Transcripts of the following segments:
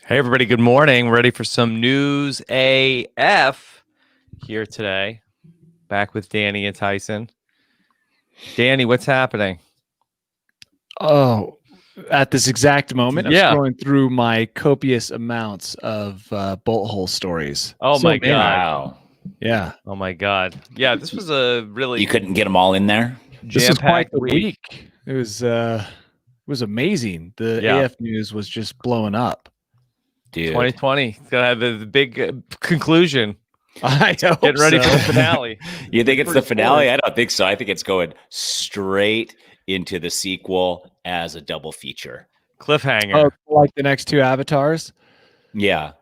Hey, everybody. Good morning. Ready for some news AF here today. Back with Danny and Tyson. Danny, what's happening? Oh, at this exact moment, Yeah. I'm scrolling through my copious amounts of bolt hole stories. Oh, my many. God. Wow. Yeah. Oh, my God. Yeah, this was a really You couldn't get them all in there? This was quite jam-packed the week. week. It was amazing. The Yeah. AF news was just blowing up. Dude. 2020. It's going to have the big conclusion. I hope Getting ready so. for the finale. You think it's the Pretty finale? cool. I don't think so. I think it's going straight into the sequel as a double feature. Cliffhanger. Oh, like the next two Avatars? Yeah.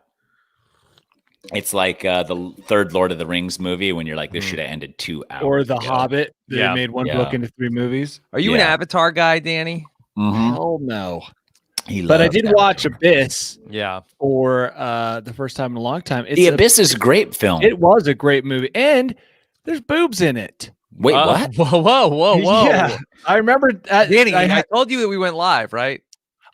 It's like the third Lord of the Rings movie when you're like, this should have ended 2 hours Or The ago. Hobbit. They Yeah. made one Yeah. book into 3 movies. Are you an Yeah. Avatar guy, Danny? Mhm. Hell no. But I did watch Abyss Yeah. for the first time in a long time. The Abyss is a great film. It was a great movie, and there's boobs in it. Wait, what? Whoa. Yeah, I remember. Danny, I told you that we went live, right?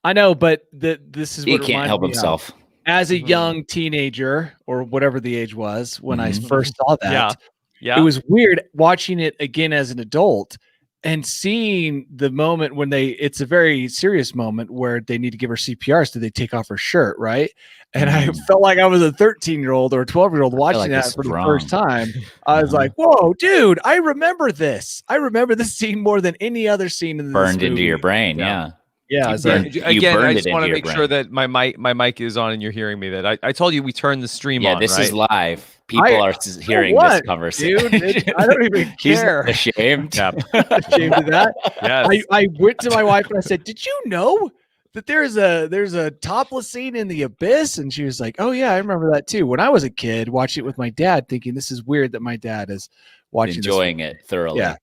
I know, but this is He what can't reminded help me of. himself. As a Mhm. young teenager, or whatever the age was when I Mhm. first saw that, Yeah. it was weird watching it again as an adult and seeing the moment when it's a very serious moment where they need to give her CPR, so they take off her shirt, right? And I felt like I was a 13-year-old or a 12-year-old watching like that this for is the wrong. first time. I was like, whoa, dude, I remember this. I remember this scene more than any other scene in this Burned into movie. your brain, Yeah. Yeah, I was like, You Again, burned I it just want into to your make sure brain. that my mic is on and you're hearing me. That I told you we turned the stream Yeah, on. this right? is live. People are hearing what, this conversation. dude? I don't even He's care. not ashamed. Yeah. Ashamed of that. Yes. I went to my wife and I said, "Did you know that there's a topless scene in The Abyss?" And she was like, "Oh yeah, I remember that too." When I was a kid, watching it with my dad, thinking this is weird that my dad is watching Enjoying this. it thoroughly. Yeah.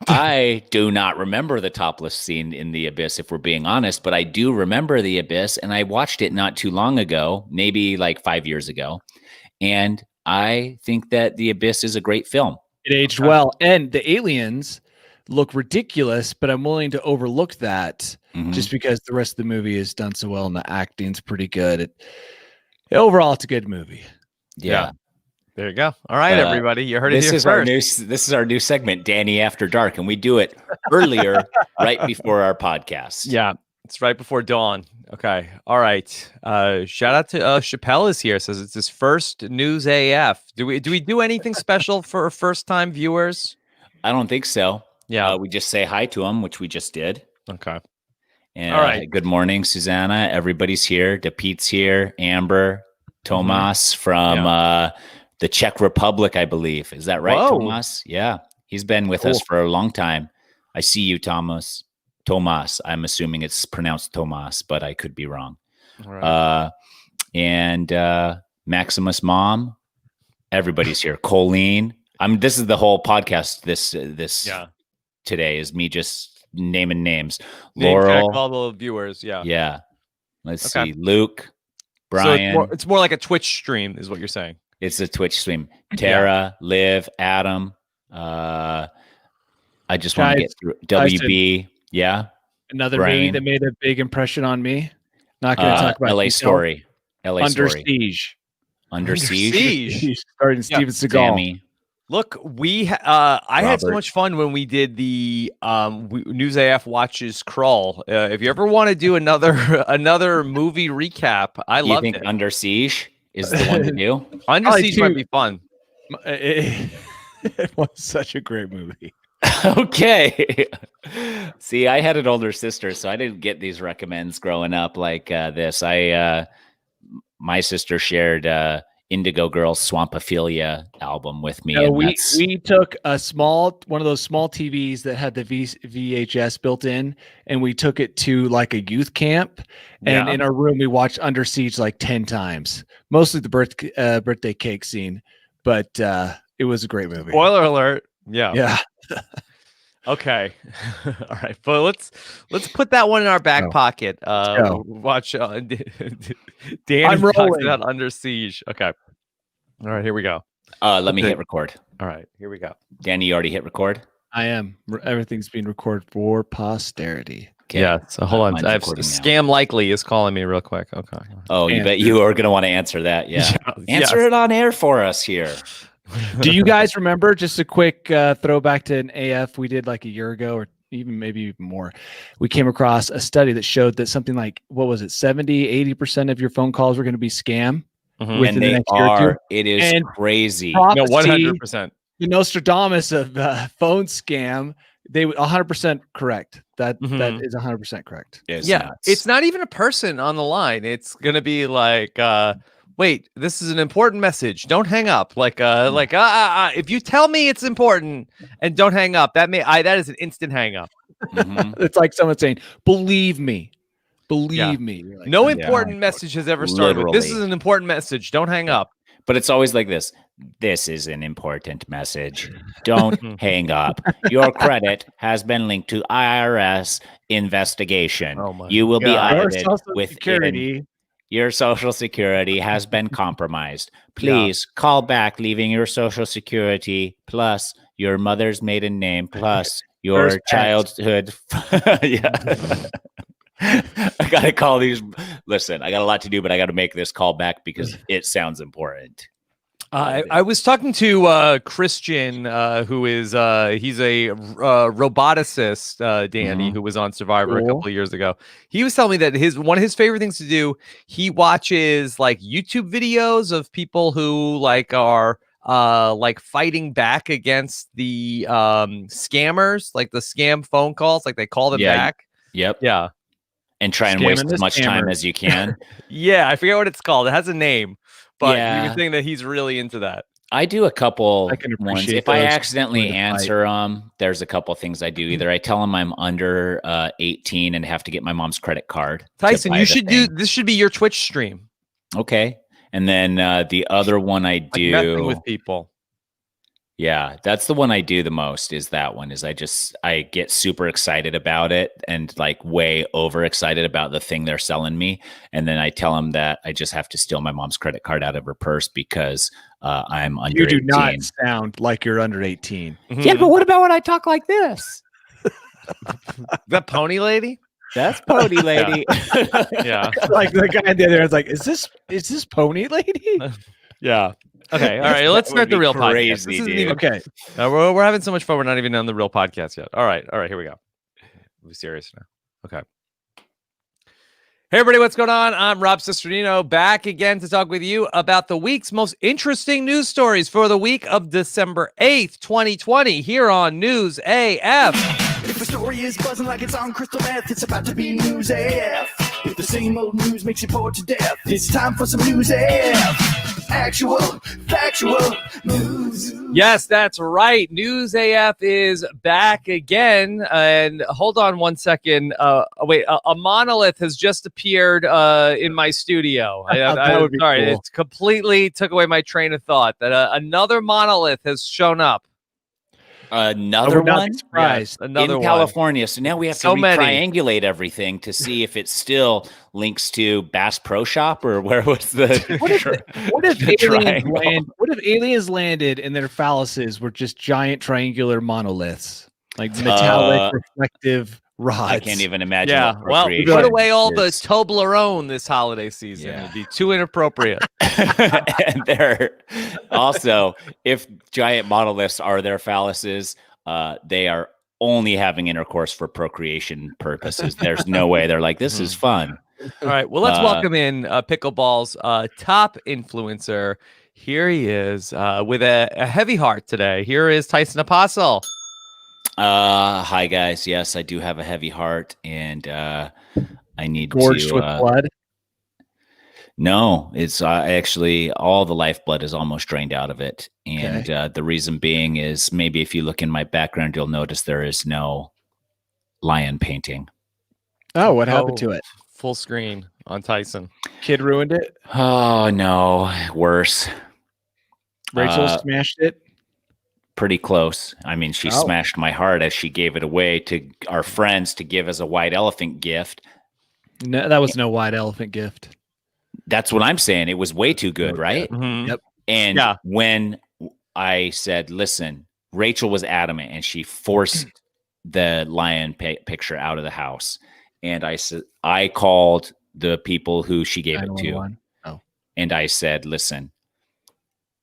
I do not remember the topless scene in The Abyss, if we're being honest, but I do remember The Abyss, and I watched it not too long ago, maybe like 5 years ago, and I think that The Abyss is a great film. It aged well, and the aliens look ridiculous, but I'm willing to overlook that just because the rest of the movie is done so well and the acting's pretty good. Overall, it's a good movie. Yeah. There you go. All right, everybody. You heard it This here is first. this is our new segment, Danny After Dark, and we do it earlier, right before our podcast. Yeah, it's right before dawn. Okay. All right. Shout out to Chappelle is here. Says it's his first news AF. Do we do anything special for first time viewers? I don't think so. Yeah. We just say hi to him, which we just did. Okay. And All right. Good morning, Susanna. Everybody's here. DePete's here. Amber, Tomas from the Czech Republic, I believe. Is that right, Whoa. Tomas? Yeah. He's been with us for a long time. I see you, Tomas. Tomas. I'm assuming it's pronounced Tomas, but I could be wrong. All right. And Maximus' mom. Everybody's here. Colleen. This is the whole podcast. This today is me just naming names. Laurel. All the viewers. Yeah. Yeah. Let's see. Luke. Brian. So it's more like a Twitch stream, is what you're saying. It's a Twitch stream. Tara, Liv, Adam. I just want to get through WB. Yeah. Another movie that made a big impression on me. Not going to talk about LA Story. LA Under Story. Siege. Under Siege. Starring Steven Seagal. Sammy. Look, I had so much fun when we did the News AF Watches Crawl. If you ever want to do another movie recap, I love it. Under Siege is the one to do? Under Siege might be fun. It was such a great movie. Okay. See, I had an older sister, so I didn't get these recommends growing up like this. My sister shared Indigo Girls Swampophilia album with me. No, we took one of those small TVs that had the VHS built in, and we took it to like a youth camp. And in our room, we watched Under Siege like 10 times, mostly the birthday cake scene. But it was a great movie. Spoiler alert. Yeah. Yeah. Okay. All right. But let's put that one in our back pocket. Watch Danny talks about Under Siege. Okay. All right, here we go. Let me hit record. All right, here we go. Danny, you already hit record? I am. Everything's being recorded for posterity. Okay. Yeah. So hold on. I have Scam Likely is calling me real quick. Okay. Oh, you bet you are going to want to answer that. Yeah. Answer it on air for us here. Do you guys remember, just a quick throwback to an AF we did like a year ago, or maybe even more? We came across a study that showed that something like, what was it, 70-80% of your phone calls were going to be scam within the next year or two. It is crazy. No, 100%. The Nostradamus of phone scam, they 100% correct. That is 100% correct. It's not even a person on the line. It's going to be like, wait, this is an important message. Don't hang up. If you tell me it's important and don't hang up, that is an instant hang up. It's like someone saying, "Believe me, believe me." Like, no important message has ever started. Literally. This is an important message. Don't hang up. But it's always like this. This is an important message. Don't hang up. Your credit has been linked to IRS investigation. You will be audited with security. Your social security has been compromised. Please call back, leaving your social security plus your mother's maiden name plus your childhood. I got to call these. Listen, I got a lot to do, but I got to make this call back because it sounds important. I was talking to Christian, who is he's a roboticist, Danny, who was on Survivor a couple of years ago. He was telling me that one of his favorite things to do, he watches like YouTube videos of people who like are like fighting back against the scammers, like the scam phone calls, like they call them back. Yep. Yeah. And try and waste as much time as you can. Yeah, I forget what it's called. It has a name. But he was saying that he's really into that. I do a couple ones. If I accidentally answer there's a couple things I do. Either I tell them I'm under 18 and have to get my mom's credit card. Tyson, you should do this. Should be your Twitch stream. Okay. And then the other one I do messing with people. Yeah, that's the one I do the most, is that one. Is I get super excited about it and like way overexcited about the thing they're selling me. And then I tell them that I just have to steal my mom's credit card out of her purse because I'm under 18. You do not sound like you're under 18. Yeah, but what about when I talk like this? That pony lady? That's pony lady. Yeah. Like the guy in the other is like, is this pony lady? Yeah. Okay. All right. Let's start the real podcast. This isn't even, okay. We're having so much fun. We're not even on the real podcast yet. All right. Here we go. We'll be serious now. Okay. Hey, everybody. What's going on? I'm Rob Cesternino, back again to talk with you about the week's most interesting news stories for the week of December 8th, 2020, here on News AF. If a story is buzzing like it's on crystal meth, it's about to be News AF. If the same old news makes you bored to death, it's time for some News AF. Actual, factual news. Yes, that's right. News AF is back again. And hold on one second. Wait, a monolith has just appeared in my studio. I'm sorry. Cool. It completely took away my train of thought that another monolith has shown up. Another one? Yes, another in California. So now we have to triangulate everything to see if it still links to Bass Pro Shop, or where was the what if aliens landed and their phalluses were just giant triangular monoliths, like metallic reflective rods? I can't even imagine. Yeah, well, put away all the Toblerone this holiday season. Yeah. It'd be too inappropriate. And they're also, if giant monoliths are their phalluses, they are only having intercourse for procreation purposes. There's no way they're like, this is fun. All right, well, let's welcome in Pickleball's top influencer. Here he is with a heavy heart today. Here is Tyson Apostol. Hi guys. Yes, I do have a heavy heart, and I need gorged with blood. No, it's actually all the lifeblood is almost drained out of it. And the reason being is, maybe if you look in my background, you'll notice there is no lion painting. Oh, what happened to it? Full screen on Tyson. Kid ruined it? Oh, no. Worse. Rachel smashed it? Pretty close. I mean, she smashed my heart as she gave it away to our friends to give as a white elephant gift. No, that was no white elephant gift. That's what I'm saying. It was way too good, right? Mm-hmm. Yep. And when I said, listen, Rachel was adamant, and she forced the lion picture out of the house. And I called the people who she gave it to. Oh. And I said, listen,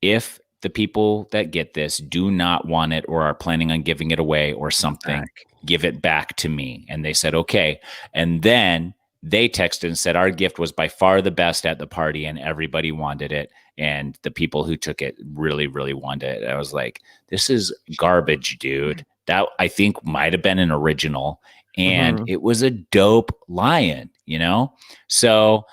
if the people that get this do not want it or are planning on giving it away or something, give it back to me. And they said, okay. And then they texted and said, our gift was by far the best at the party and everybody wanted it. And the people who took it really, really wanted it. I was like, this is garbage, dude. That I think might have been an original. And it was a dope lion, you know? So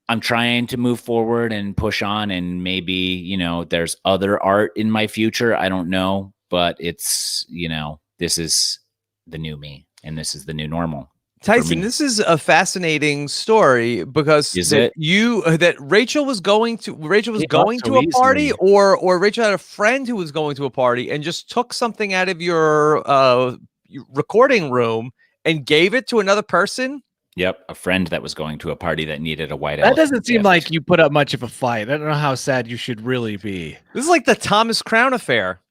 I'm trying to move forward and push on, and maybe, you know, there's other art in my future. I don't know, but it's, you know, this is the new me and this is the new normal. Tyson, this is a fascinating story because that Rachel was going to a party, or Rachel had a friend who was going to a party and just took something out of your recording room and gave it to another person. Yep, a friend that was going to a party that needed a white elephant. That doesn't seem like you put up much of a fight. I don't know how sad you should really be. This is like the Thomas Crown affair.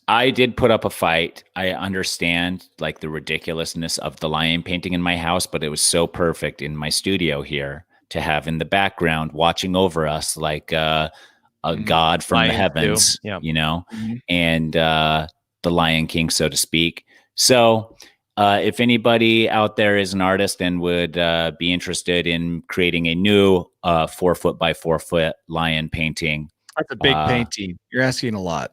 I did put up a fight. I understand like the ridiculousness of the lion painting in my house, but it was so perfect in my studio here to have in the background watching over us like a god from the heavens, you know, and the Lion King, so to speak. So if anybody out there is an artist and would be interested in creating a new 4 foot by 4 foot lion painting. That's a big painting. You're asking a lot.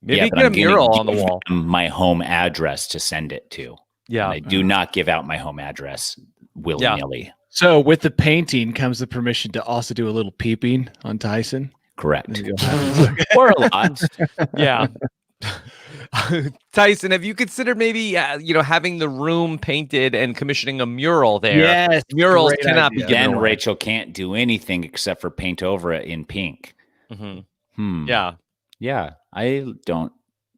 Maybe get a mural on the wall. My home address to send it to. Yeah. And I do not give out my home address willy-nilly. Yeah. So with the painting comes the permission to also do a little peeping on Tyson. Correct. Or a lot. Yeah. Tyson, have you considered maybe having the room painted and commissioning a mural there? Yes, murals cannot be. Then Rachel can't do anything except for paint over it in pink. Yeah, I don't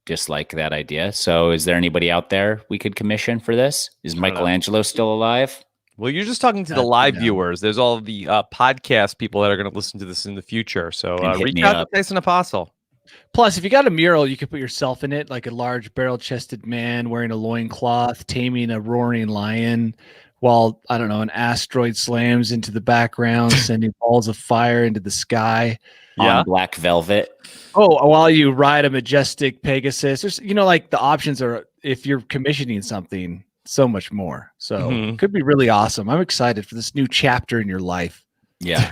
dislike that idea. So, is there anybody out there we could commission for this? Is Michelangelo still alive? Well, you're just talking to the live viewers. There's all of the podcast people that are going to listen to this in the future. So, reach out to Tyson Apostol. Plus, if you got a mural, you could put yourself in it, like a large barrel-chested man wearing a loincloth, taming a roaring lion, while, I don't know, an asteroid slams into the background, sending balls of fire into the sky. On black velvet. Oh, while you ride a majestic Pegasus. There's, like the options are, if you're commissioning something, so much more. So it could be really awesome. I'm excited for this new chapter in your life. Yeah.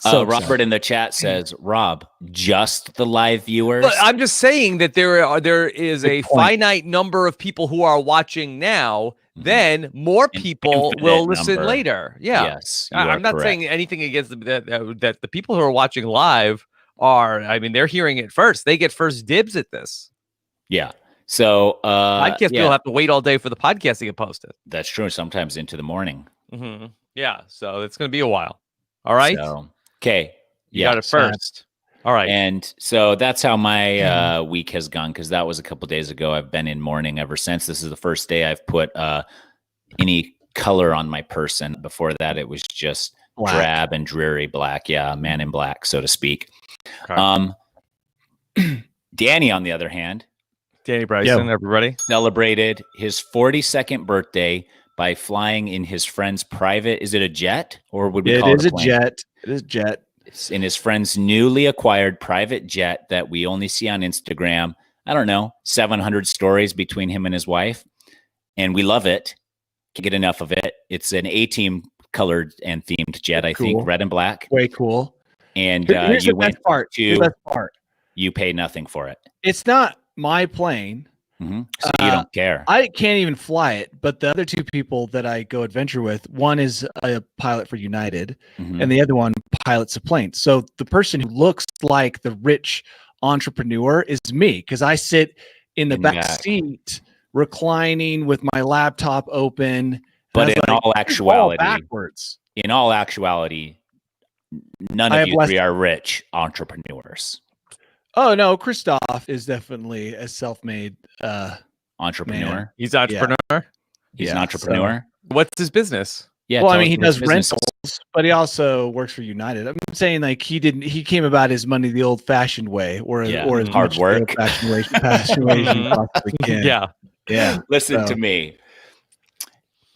Robert in the chat says, Rob, just the live viewers. But I'm just saying that there is a finite number of people who are watching now. Then more people will listen later. Yeah. Yes. I'm not saying anything against that the people who are watching live they're hearing it first. They get first dibs at this. Yeah. So podcast people have to wait all day for the podcast to get posted. That's true. Sometimes into the morning. Yeah. So it's going to be a while. All right. Okay. You got it first. All right. And so that's how my week has gone, because that was a couple days ago. I've been in mourning ever since. This is the first day I've put any color on my person. Before that, it was just drab and dreary black. Yeah, man in black, so to speak. Okay. Danny, on the other hand. Danny Bryson, everybody. Celebrated his 42nd birthday by flying in his friend's private. Is it a jet, or would we call it a plane? Jet. It is a jet. It's in his friend's newly acquired private jet that we only see on Instagram. I don't know, 700 stories between him and his wife. And we love it. Can't get enough of it. It's an A-team colored and themed jet, I think, red and black. Way cool. And here's you the went best part. to, the best part. You pay nothing for it. It's not my plane. So you don't care. I can't even fly it, but the other two people that I go adventure with, one is a pilot for United, and the other one pilots a plane. So the person who looks like the rich entrepreneur is me, because I sit in the back seat, reclining with my laptop open. But in all actuality, none of you three are rich entrepreneurs. Oh no, Christoph is definitely a self-made entrepreneur. Man. He's an entrepreneur. Yeah. He's an entrepreneur. So what's his business? Yeah. Well, he does rentals, but he also works for United. I'm saying like he came about his money the old-fashioned way, or as hard work. Yeah. Listen to me.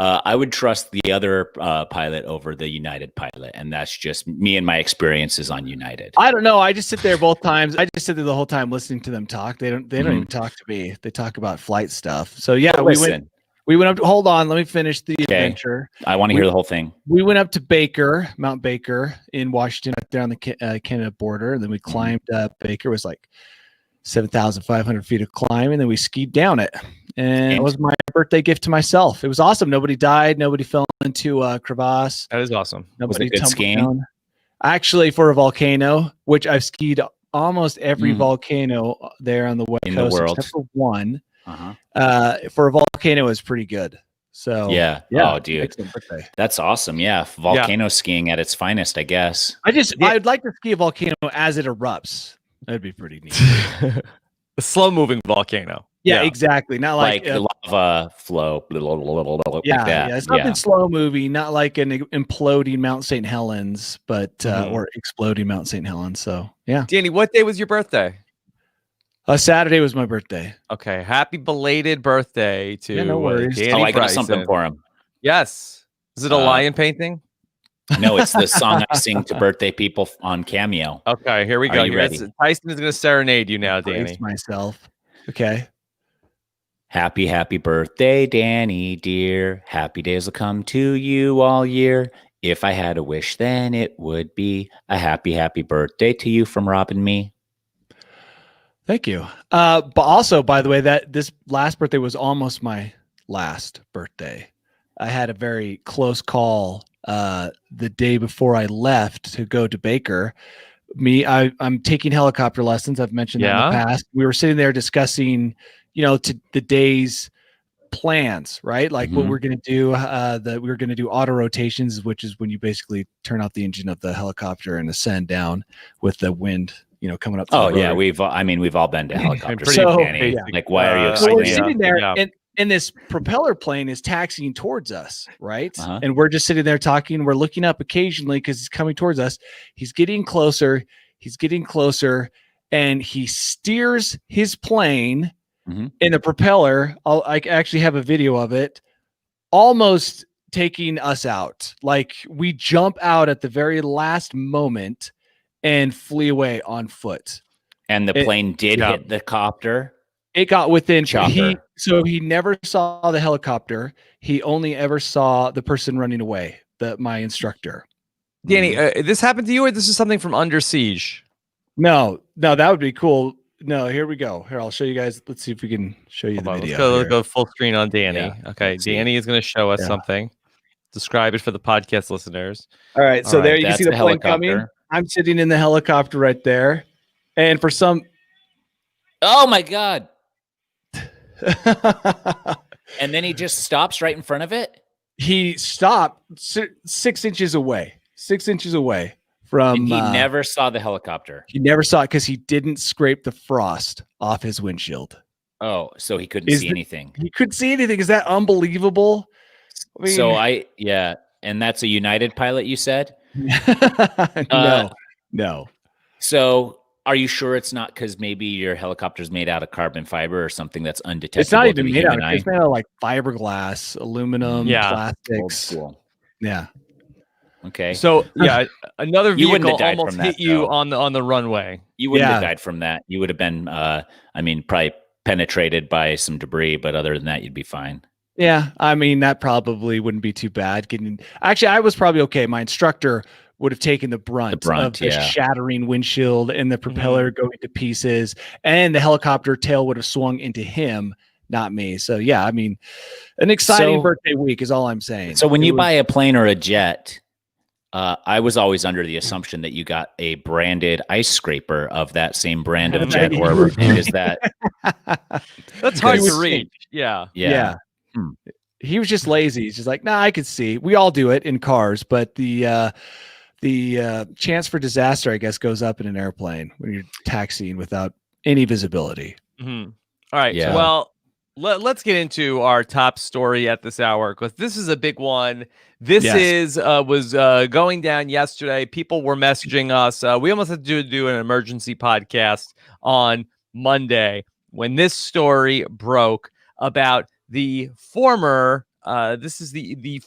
I would trust the other pilot over the United pilot, and that's just me and my experiences on United. I don't know. I just sit there both times. I just sit there the whole time listening to them talk. They don't even talk to me. They talk about flight stuff. So yeah, we went up to, hold on, let me finish the adventure. I want to hear the whole thing. We went up to Baker, Mount Baker in Washington, up there on the Canada border, and then we climbed up. Baker. It was like 7,500 feet of climb, and then we skied down it. And it was my birthday gift to myself. It was awesome. Nobody died. Nobody fell into a crevasse. That is awesome. Nobody was it good skiing? Down. Actually, for a volcano, which I've skied almost every volcano there on the west in coast, the world, except for one. For a volcano, is pretty good. So yeah. Oh, dude, that's awesome. Yeah, volcano skiing at its finest, I guess. I'd like to ski a volcano as it erupts. That'd be pretty neat. A slow-moving volcano. Yeah, exactly. Not like lava flow. Like that. Yeah, it's nothing slow moving, not like an imploding Mount St. Helens, but or exploding Mount St. Helens. So yeah. Danny, what day was your birthday? Saturday was my birthday. Okay, happy belated birthday to no worries. Danny I got Bryson. something for him. Yes. Is it a lion painting? No, it's the song I sing to birthday people on Cameo. Okay, here we go. Are you ready? Tyson is going to serenade you now, Danny. Myself. Okay. Happy birthday, Danny, dear. Happy days will come to you all year. If I had a wish, then it would be a happy birthday to you from Rob and me. Thank you. But also, by the way, that this last birthday was almost my last birthday. I had a very close call the day before I left to go to Baker. I'm taking helicopter lessons. I've mentioned that in the past. We were sitting there discussing, to the day's plans, right? Like what we're going to do, we were going to do auto rotations, which is when you basically turn off the engine of the helicopter and ascend down with the wind, coming up. Yeah. We've all been to helicopters. Like, why are you excited? So we're sitting there and this propeller plane is taxiing towards us, right? And we're just sitting there talking. We're looking up occasionally because he's coming towards us. He's getting closer. And he steers his plane in the propeller. I actually have a video of it, almost taking us out. Like we jump out at the very last moment and flee away on foot. And the plane did hit the copter. It got within chopper. So he never saw the helicopter. He only ever saw the person running away, my instructor. Danny, this happened to you, or this is something from Under Siege? No, that would be cool. No, here we go. Here, I'll show you guys. Let's see if we can show you the video. Let's go full screen on Danny. Yeah. Okay, Danny is going to show us something. Describe it for the podcast listeners. All right, so there you can see the plane coming. I'm sitting in the helicopter right there. And for some... Oh, my God. And then he just stops right in front of it? He stopped 6 inches away. 6 inches away from... And he never saw the helicopter. He never saw it because he didn't scrape the frost off his windshield. Oh, so he couldn't see anything. He couldn't see anything. Is that unbelievable? And that's a United pilot, you said? No. So... Are you sure it's not because maybe your helicopter's made out of carbon fiber or something that's undetectable? It's not even made out. It's made out of like fiberglass, aluminum, plastics. Old school. Yeah. Okay. So another vehicle almost hit you on the runway. You wouldn't have died from that. You would have been, probably penetrated by some debris, but other than that, you'd be fine. Yeah, that probably wouldn't be too bad. Actually, I was probably okay. My instructor would have taken the brunt of the shattering windshield and the propeller going to pieces, and the helicopter tail would have swung into him, not me. So yeah, an exciting birthday week is all I'm saying. So when you buy a plane or a jet, I was always under the assumption that you got a branded ice scraper of that same brand of jet, or is that? That's hard to reach. Yeah. He was just lazy. He's just like, nah, I could see. We all do it in cars, but the chance for disaster, I guess, goes up in an airplane when you're taxiing without any visibility. All right. Yeah. Well, let's get into our top story at this hour, because this is a big one. This was going down yesterday. People were messaging us. We almost had to do an emergency podcast on Monday when this story broke about the former this is the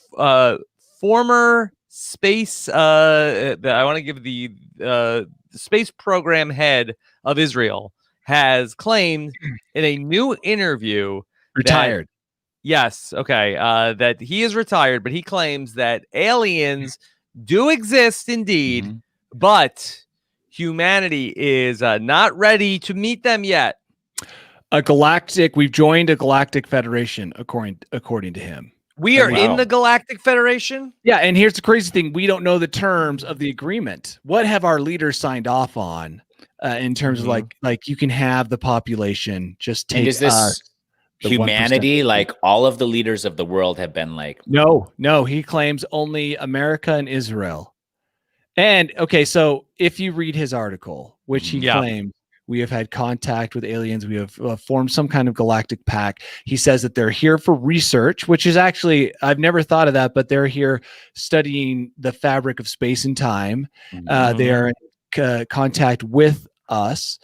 former space. I want to give the space program head of Israel has claimed in a new interview retired. Yes. Okay. That he is retired, but he claims that aliens do exist indeed, but humanity is not ready to meet them yet. We've joined a galactic federation, according to him. We are in the Galactic Federation? Yeah, and here's the crazy thing. We don't know the terms of the agreement. What have our leaders signed off on in terms of like you can have the population just take us. Humanity, 1%. Like all of the leaders of the world have been like, no, he claims only America and Israel. And okay, so if you read his article, which he claimed, we have had contact with aliens, we have formed some kind of galactic pact. He says that they're here for research, which is actually, I've never thought of that, but they're here studying the fabric of space and time. They are in contact with us.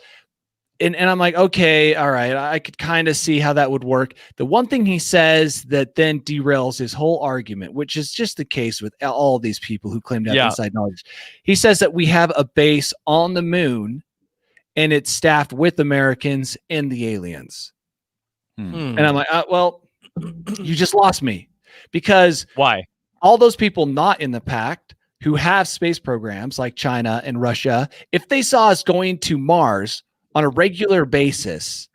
And I'm like, okay, all right, I could kind of see how that would work. The one thing he says that then derails his whole argument, which is just the case with all these people who claim to have inside knowledge. He says that we have a base on the moon and it's staffed with Americans and the aliens. And I'm like, well, you just lost me. Because why? All those people not in the pact who have space programs like China and Russia, if they saw us going to Mars on a regular basis,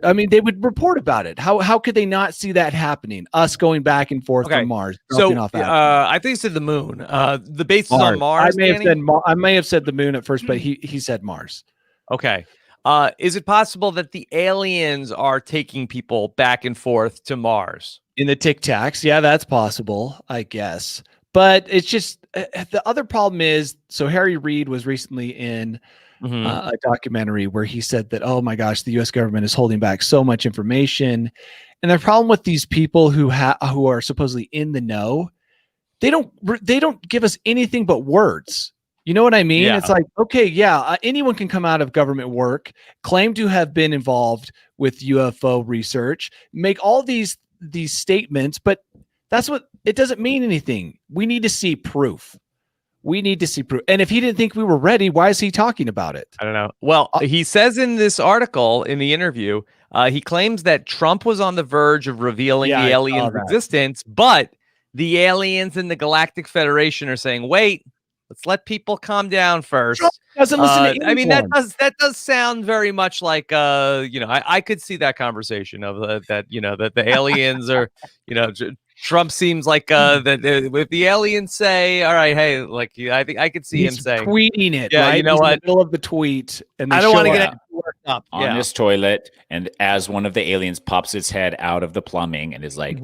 I mean, they would report about it. How could they not see that happening? Us going back and forth from Mars. So I think he said the moon. The base is on Mars. I may have said the moon at first, but he said Mars. Okay. Is it possible that the aliens are taking people back and forth to Mars? In the Tic Tacs? Yeah, that's possible, I guess. But it's just the other problem is, so Harry Reid was recently in a documentary where he said that, oh my gosh, the U.S. government is holding back so much information. And the problem with these people who are supposedly in the know, they don't give us anything but words. You know what I mean? Yeah. It's like, okay, anyone can come out of government work, claim to have been involved with UFO research, make all these statements, but it doesn't mean anything. We need to see proof. And if he didn't think we were ready, why is he talking about it? I don't know. Well, he says in this article, in the interview, he claims that Trump was on the verge of revealing the alien existence, but the aliens in the Galactic Federation are saying, wait, let's let people calm down first. Trump doesn't listen to anyone. I mean, that does sound very much like, I could see that conversation of that the aliens are, Trump seems like that if the aliens say, all right, hey, like I think I could see him saying, tweeting it. Yeah, right? you know what? In the middle of the tweet, and I don't want to get worked up on this toilet, and as one of the aliens pops its head out of the plumbing and is like,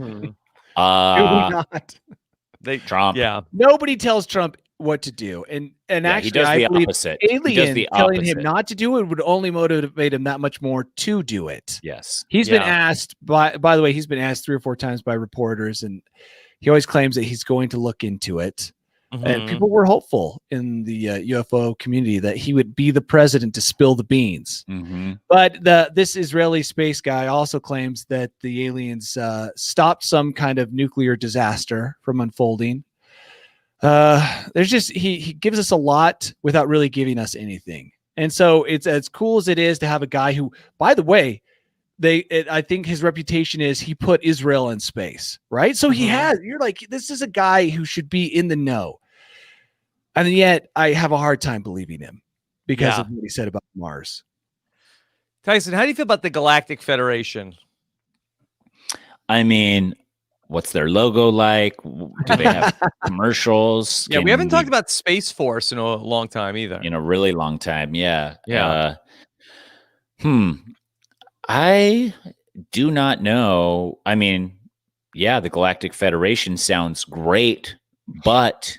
Trump. Yeah, nobody tells Trump what to do, and actually, I believe aliens telling him not to do it would only motivate him that much more to do it. Yes, he's been asked by the way, he's been asked 3 or 4 times by reporters, and he always claims that he's going to look into it. And people were hopeful in the UFO community that he would be the president to spill the beans. But this Israeli space guy also claims that the aliens stopped some kind of nuclear disaster from unfolding. There's just he gives us a lot without really giving us anything. And so it's as cool as it is to have a guy who, by the way, I think his reputation is he put Israel in space, right? So you're like, this is a guy who should be in the know. And yet I have a hard time believing him because of what he said about Mars. Tyson, how do you feel about the Galactic Federation? I mean, what's their logo like? Do they have commercials? Yeah, we haven't talked about Space Force in a long time either. In a really long time, yeah. I do not know. I mean, the Galactic Federation sounds great, but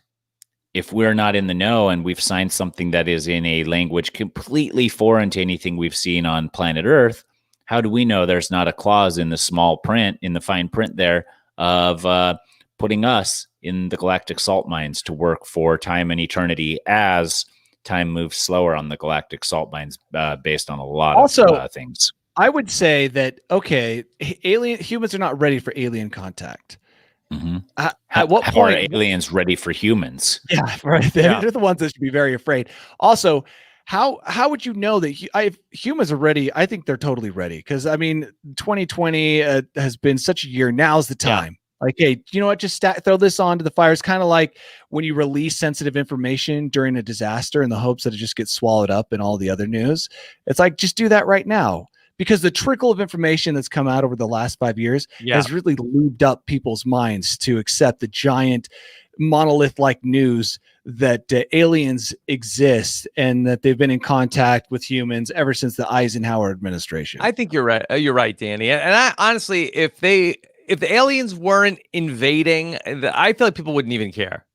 if we're not in the know and we've signed something that is in a language completely foreign to anything we've seen on planet Earth, how do we know there's not a clause in the small print, in the fine print there, of putting us in the galactic salt mines to work for time and eternity as time moves slower on the galactic salt mines based on a lot of things. I would say that, okay, humans are not ready for alien contact. At what how point are aliens ready for humans? Yeah, right. They're the ones that should be very afraid. Also, how would you know that humans are ready? I think they're totally ready because 2020 has been such a year. Now's the time. Like, hey, you know what? Just throw this onto the fire. It's kind of like when you release sensitive information during a disaster in the hopes that it just gets swallowed up in all the other news. It's like, just do that right now. Because the trickle of information that's come out over the last 5 years has really lubed up people's minds to accept the giant monolith-like news that aliens exist and that they've been in contact with humans ever since the Eisenhower administration. I think you're right. You're right, Danny. And I honestly, if the aliens weren't invading, I feel like people wouldn't even care.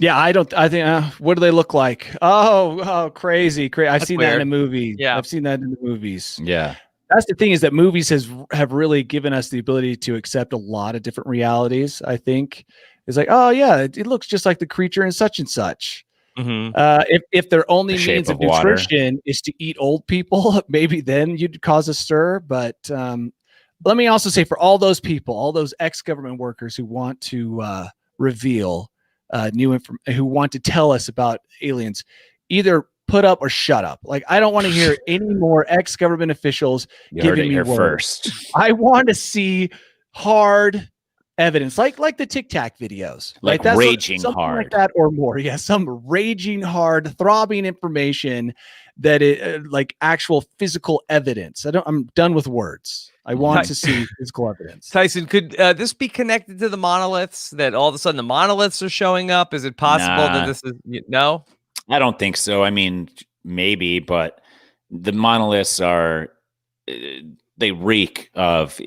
Yeah, I think, what do they look like? Oh, crazy. I've seen that in a movie. Yeah. I've seen that in the movies. Yeah. That's the thing, is that movies have really given us the ability to accept a lot of different realities. I think it's like, oh yeah, it looks just like the creature in such and such. If their only means of nutrition is to eat old people, maybe then you'd cause a stir. But let me also say, for all those people, all those ex-government workers who want to reveal new information, who want to tell us about aliens, either put up or shut up. Like, I don't want to hear any more ex-government officials giving me words. First. I want to see hard evidence, like the Tic Tac videos, like that's raging hard, like that or more. Yeah, some raging hard, throbbing information that it like actual physical evidence. I'm done with words. I want to see physical evidence. Tyson, could this be connected to the monoliths? That all of a sudden the monoliths are showing up? Is it possible that this is no? I don't think so. I mean, maybe, but the monoliths they reek of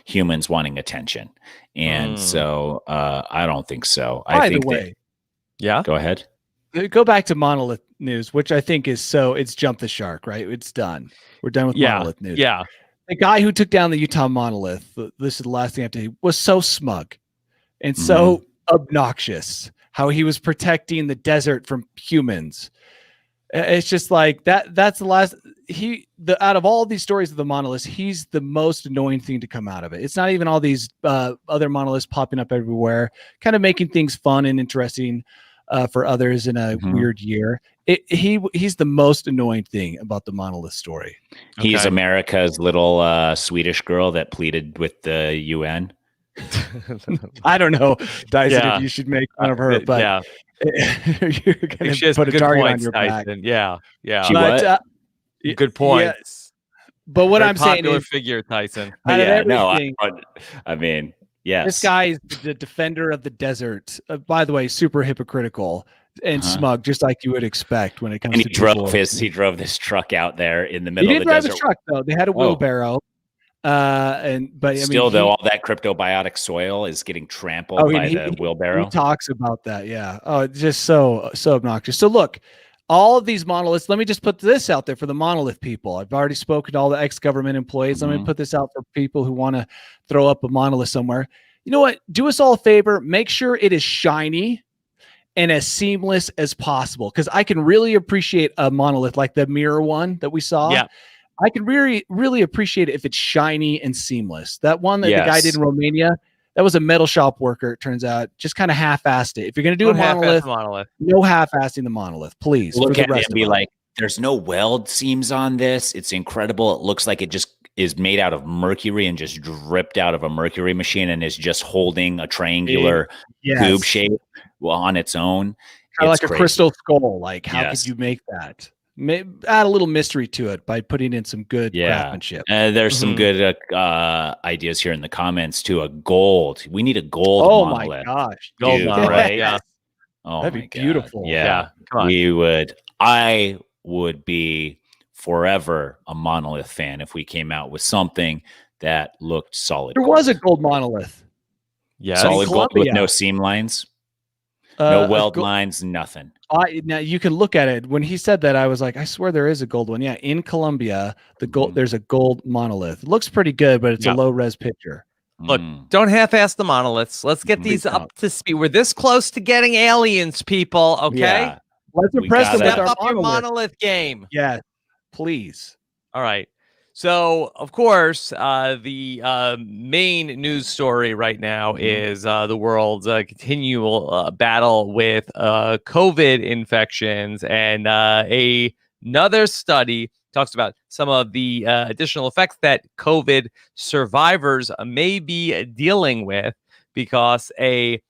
humans wanting attention. And so I don't think so. By the way, go ahead. Go back to Monolith news, which I think is it's jumped the shark, right? It's done. We're done with Monolith news. Yeah. The guy who took down the Utah monolith, this is the last thing I have to say, was so smug and so obnoxious. How he was protecting the desert from humans. It's just like that's the last. Out of all these stories of the monoliths, he's the most annoying thing to come out of it. It's not even all these other monoliths popping up everywhere, kind of making things fun and interesting for others in a weird year. He's the most annoying thing about the monolith story. He's America's little Swedish girl that pleaded with the UN. I don't know, Dyson, if you should make fun of her, but you're going to put a target on your back. Yeah. But, good points. But what I'm saying is, figure, Tyson. I mean, yes. This guy is the defender of the desert. By the way, super hypocritical and smug, just like you would expect when it comes to he drove this truck out there in the middle of the desert. He didn't drive his truck though. They had a wheelbarrow. Though all that cryptobiotic soil is getting trampled by the wheelbarrow. He talks about that. Yeah. Oh, it's just so obnoxious. So look, all of these monoliths, let me just put this out there for the monolith people. I've already spoken to all the ex-government employees. Let me put this out for people who want to throw up a monolith somewhere. You know what? Do us all a favor. Make sure it is shiny and as seamless as possible. Because I can really appreciate a monolith like the mirror one that we saw. Yeah. I can really, really appreciate it if it's shiny and seamless. That one that the guy did in Romania, that was a metal shop worker, it turns out. Just kind of half-assed it. If you're going to do a monolith, no half-assing the monolith, please. Look at it and be like, there's no weld seams on this. It's incredible. It looks like it just is made out of mercury and just dripped out of a mercury machine and is just holding a triangular tube shape on its own. Kind of like a crystal skull. Like, how could you make that? Add a little mystery to it by putting in some good craftsmanship. There's some good ideas here in the comments too. A gold. We need a gold monolith. Oh my gosh. Gold monolith. Right? Yeah. Oh, that'd be beautiful. Yeah. I would be forever a monolith fan if we came out with something that looked solid. There was a gold monolith. Yeah. Solid gold with no seam lines. No weld lines, nothing. Now you can look at it. When he said that, I was like, I swear there is a gold one. Yeah, in Colombia, there's a gold monolith. It looks pretty good, but it's a low res picture. Look, don't half-ass the monoliths. Let's get these up to speed. We're this close to getting aliens, people. Okay, let's impress them with our your monolith game. Yeah, please. All right. So, of course, the main news story right now is the world's continual battle with COVID infections. And another study talks about some of the additional effects that COVID survivors may be dealing with, because a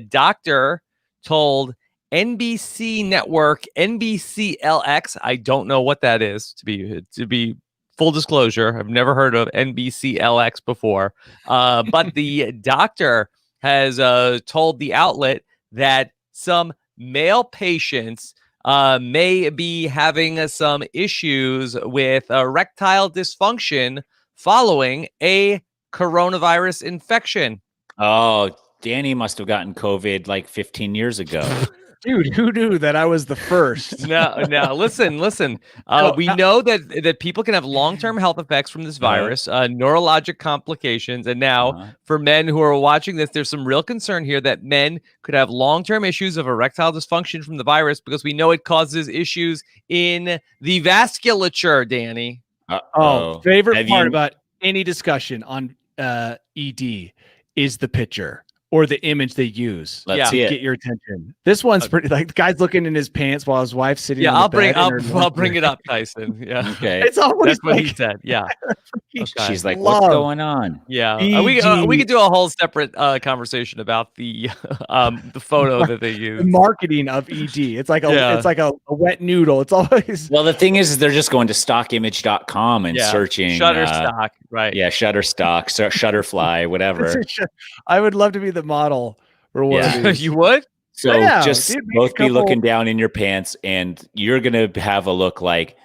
doctor told NBC network NBCLX, I don't know what that is, to be full disclosure, I've never heard of NBCLX before. But the doctor has told the outlet that some male patients may be having some issues with erectile dysfunction following a coronavirus infection. Oh, Danny must have gotten COVID like 15 years ago. Dude, who knew that I was the first? No, listen. We know that people can have long-term health effects from this virus, neurologic complications. And now for men who are watching this, there's some real concern here that men could have long-term issues of erectile dysfunction from the virus, because we know it causes issues in the vasculature, Danny. Favorite part about any discussion on ED is the picture or the image they use to get your attention. This one's pretty, like, the guy's looking in his pants while his wife's sitting. Yeah, I'll bring it up, Tyson. Yeah, okay. It's always that's what he said. Yeah, okay. She's like, "What's going on?" Yeah, we could do a whole separate conversation about the photo that they use. The marketing of ED. It's like a wet noodle. It's always well. The thing is they're just going to stockimage.com and searching Shutterstock, right? Yeah, Shutterstock, Shutterfly, whatever. I would love to be the model for one of these. You would? So both be looking down in your pants, and you're going to have a look like,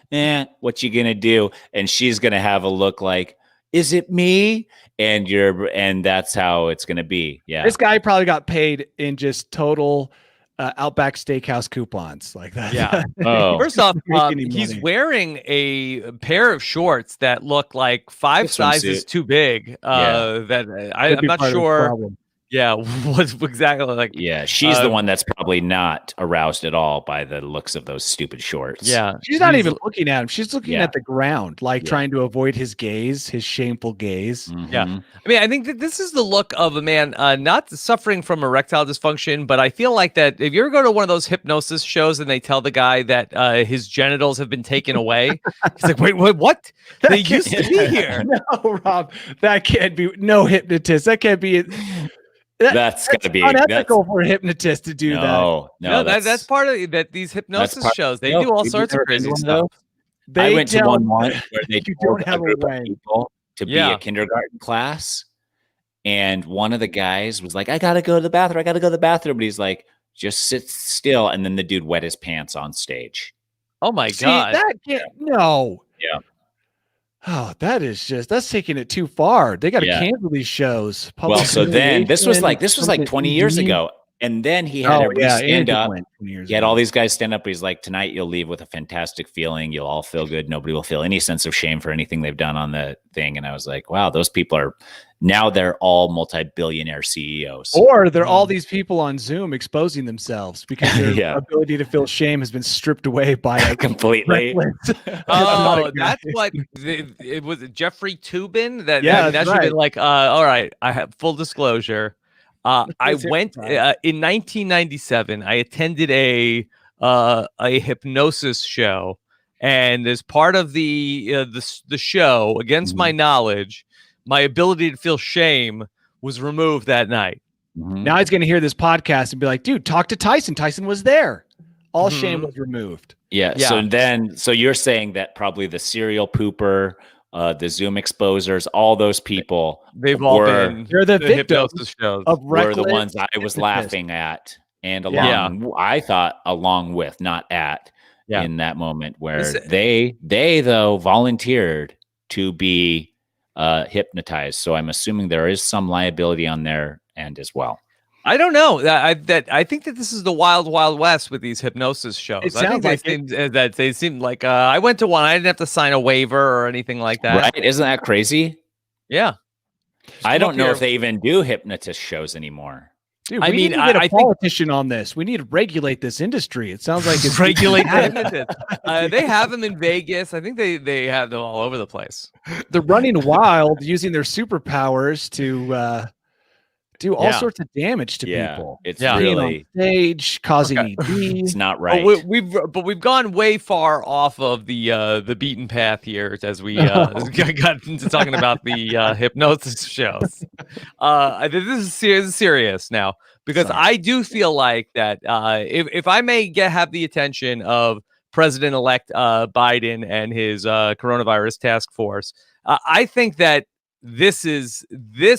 what you going to do? And she's going to have a look like, is it me? And that's how it's going to be. Yeah. This guy probably got paid in just total Outback Steakhouse coupons like that. Yeah. First off, he's wearing a pair of shorts that look like 5 sizes too big. That I'm not sure. Yeah, what's exactly like? Yeah, she's the one that's probably not aroused at all by the looks of those stupid shorts. Yeah, she's not even looking at him. She's looking at the ground, like trying to avoid his gaze, his shameful gaze. Mm-hmm. Yeah, I mean, I think that this is the look of a man not suffering from erectile dysfunction, but I feel like that if you ever go to one of those hypnosis shows and they tell the guy that his genitals have been taken away, he's like, wait, what? They used to be here. No, Rob, that can't be. No hypnotist. That can't be. That's got to be unethical for a hypnotist to do that. No, that's part of that. These hypnosis shows, they do all sorts of crazy stuff. I went to one where they told a group of people to be a kindergarten class, and one of the guys was like, "I gotta go to the bathroom. But he's like, "Just sit still," and then the dude wet his pants on stage. Oh my god! That can't. No. Yeah. Oh, that's taking it too far. They got to cancel these shows. Well, so then this was like 20 years ago. And then he had everybody stand up. He had all these guys stand up. He's like, tonight you'll leave with a fantastic feeling. You'll all feel good. Nobody will feel any sense of shame for anything they've done on the thing. And I was like, wow, those people they're all multi-billionaire CEOs. Or they're all these people on Zoom exposing themselves because their ability to feel shame has been stripped away by completely. That's what it was. Jeffrey Toobin. That should have been like, all right, I have full disclosure. I went in 1997. I attended a hypnosis show, and as part of the show, against my knowledge, my ability to feel shame was removed that night. Mm-hmm. Now he's going to hear this podcast and be like, "Dude, talk to Tyson. Tyson was there. All shame was removed." Yeah. So you're saying that probably the serial pooper, the Zoom exposers, all those people, they're the victims shows were the ones I was laughing at, and I thought along with, not at, in that moment where they though volunteered to be hypnotized. So I'm assuming there is some liability on their end as well. I don't know. I think that this is the wild, wild west with these hypnosis shows. I think they seem like I went to one. I didn't have to sign a waiver or anything like that. Right? Isn't that crazy? Yeah. I don't know if they even do hypnotist shows anymore. Dude, we need to get a politician on this. We need to regulate this industry. It sounds like it's regulate. They have them in Vegas. I think they have them all over the place. They're running wild, using their superpowers to do all sorts of damage to people. It's really on stage, causing ED. It's not right. We've gone way far off of the beaten path here as we got into talking about the hypnosis shows. This is serious now, because I do feel like that if I may have the attention of President-elect Biden and his coronavirus task force, I think that this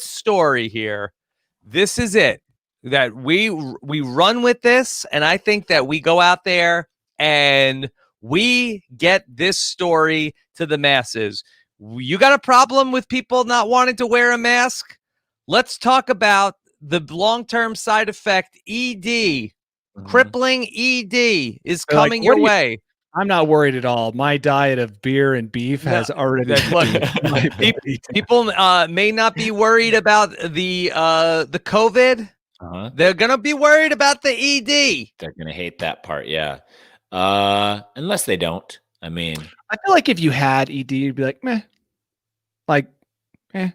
story here. This is it, that we run with this. And I think that we go out there and we get this story to the masses. You got a problem with people not wanting to wear a mask? Let's talk about the long-term side effect, ED. Crippling ED is coming your way. I'm not worried at all. My diet of beer and beef has already. People may not be worried about the COVID. They're gonna be worried about the ED. They're gonna hate that part, yeah. Unless they don't. I mean, I feel like if you had ED, you'd be like, meh, you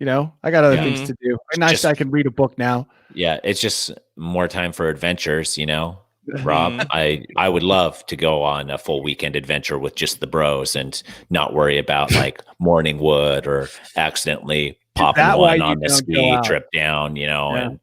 know, I got other things to do. Nice, I can read a book now. Yeah, it's just more time for adventures, you know. Rob, I would love to go on a full weekend adventure with just the bros and not worry about like morning wood or accidentally popping one on the ski trip down, you know. Yeah. And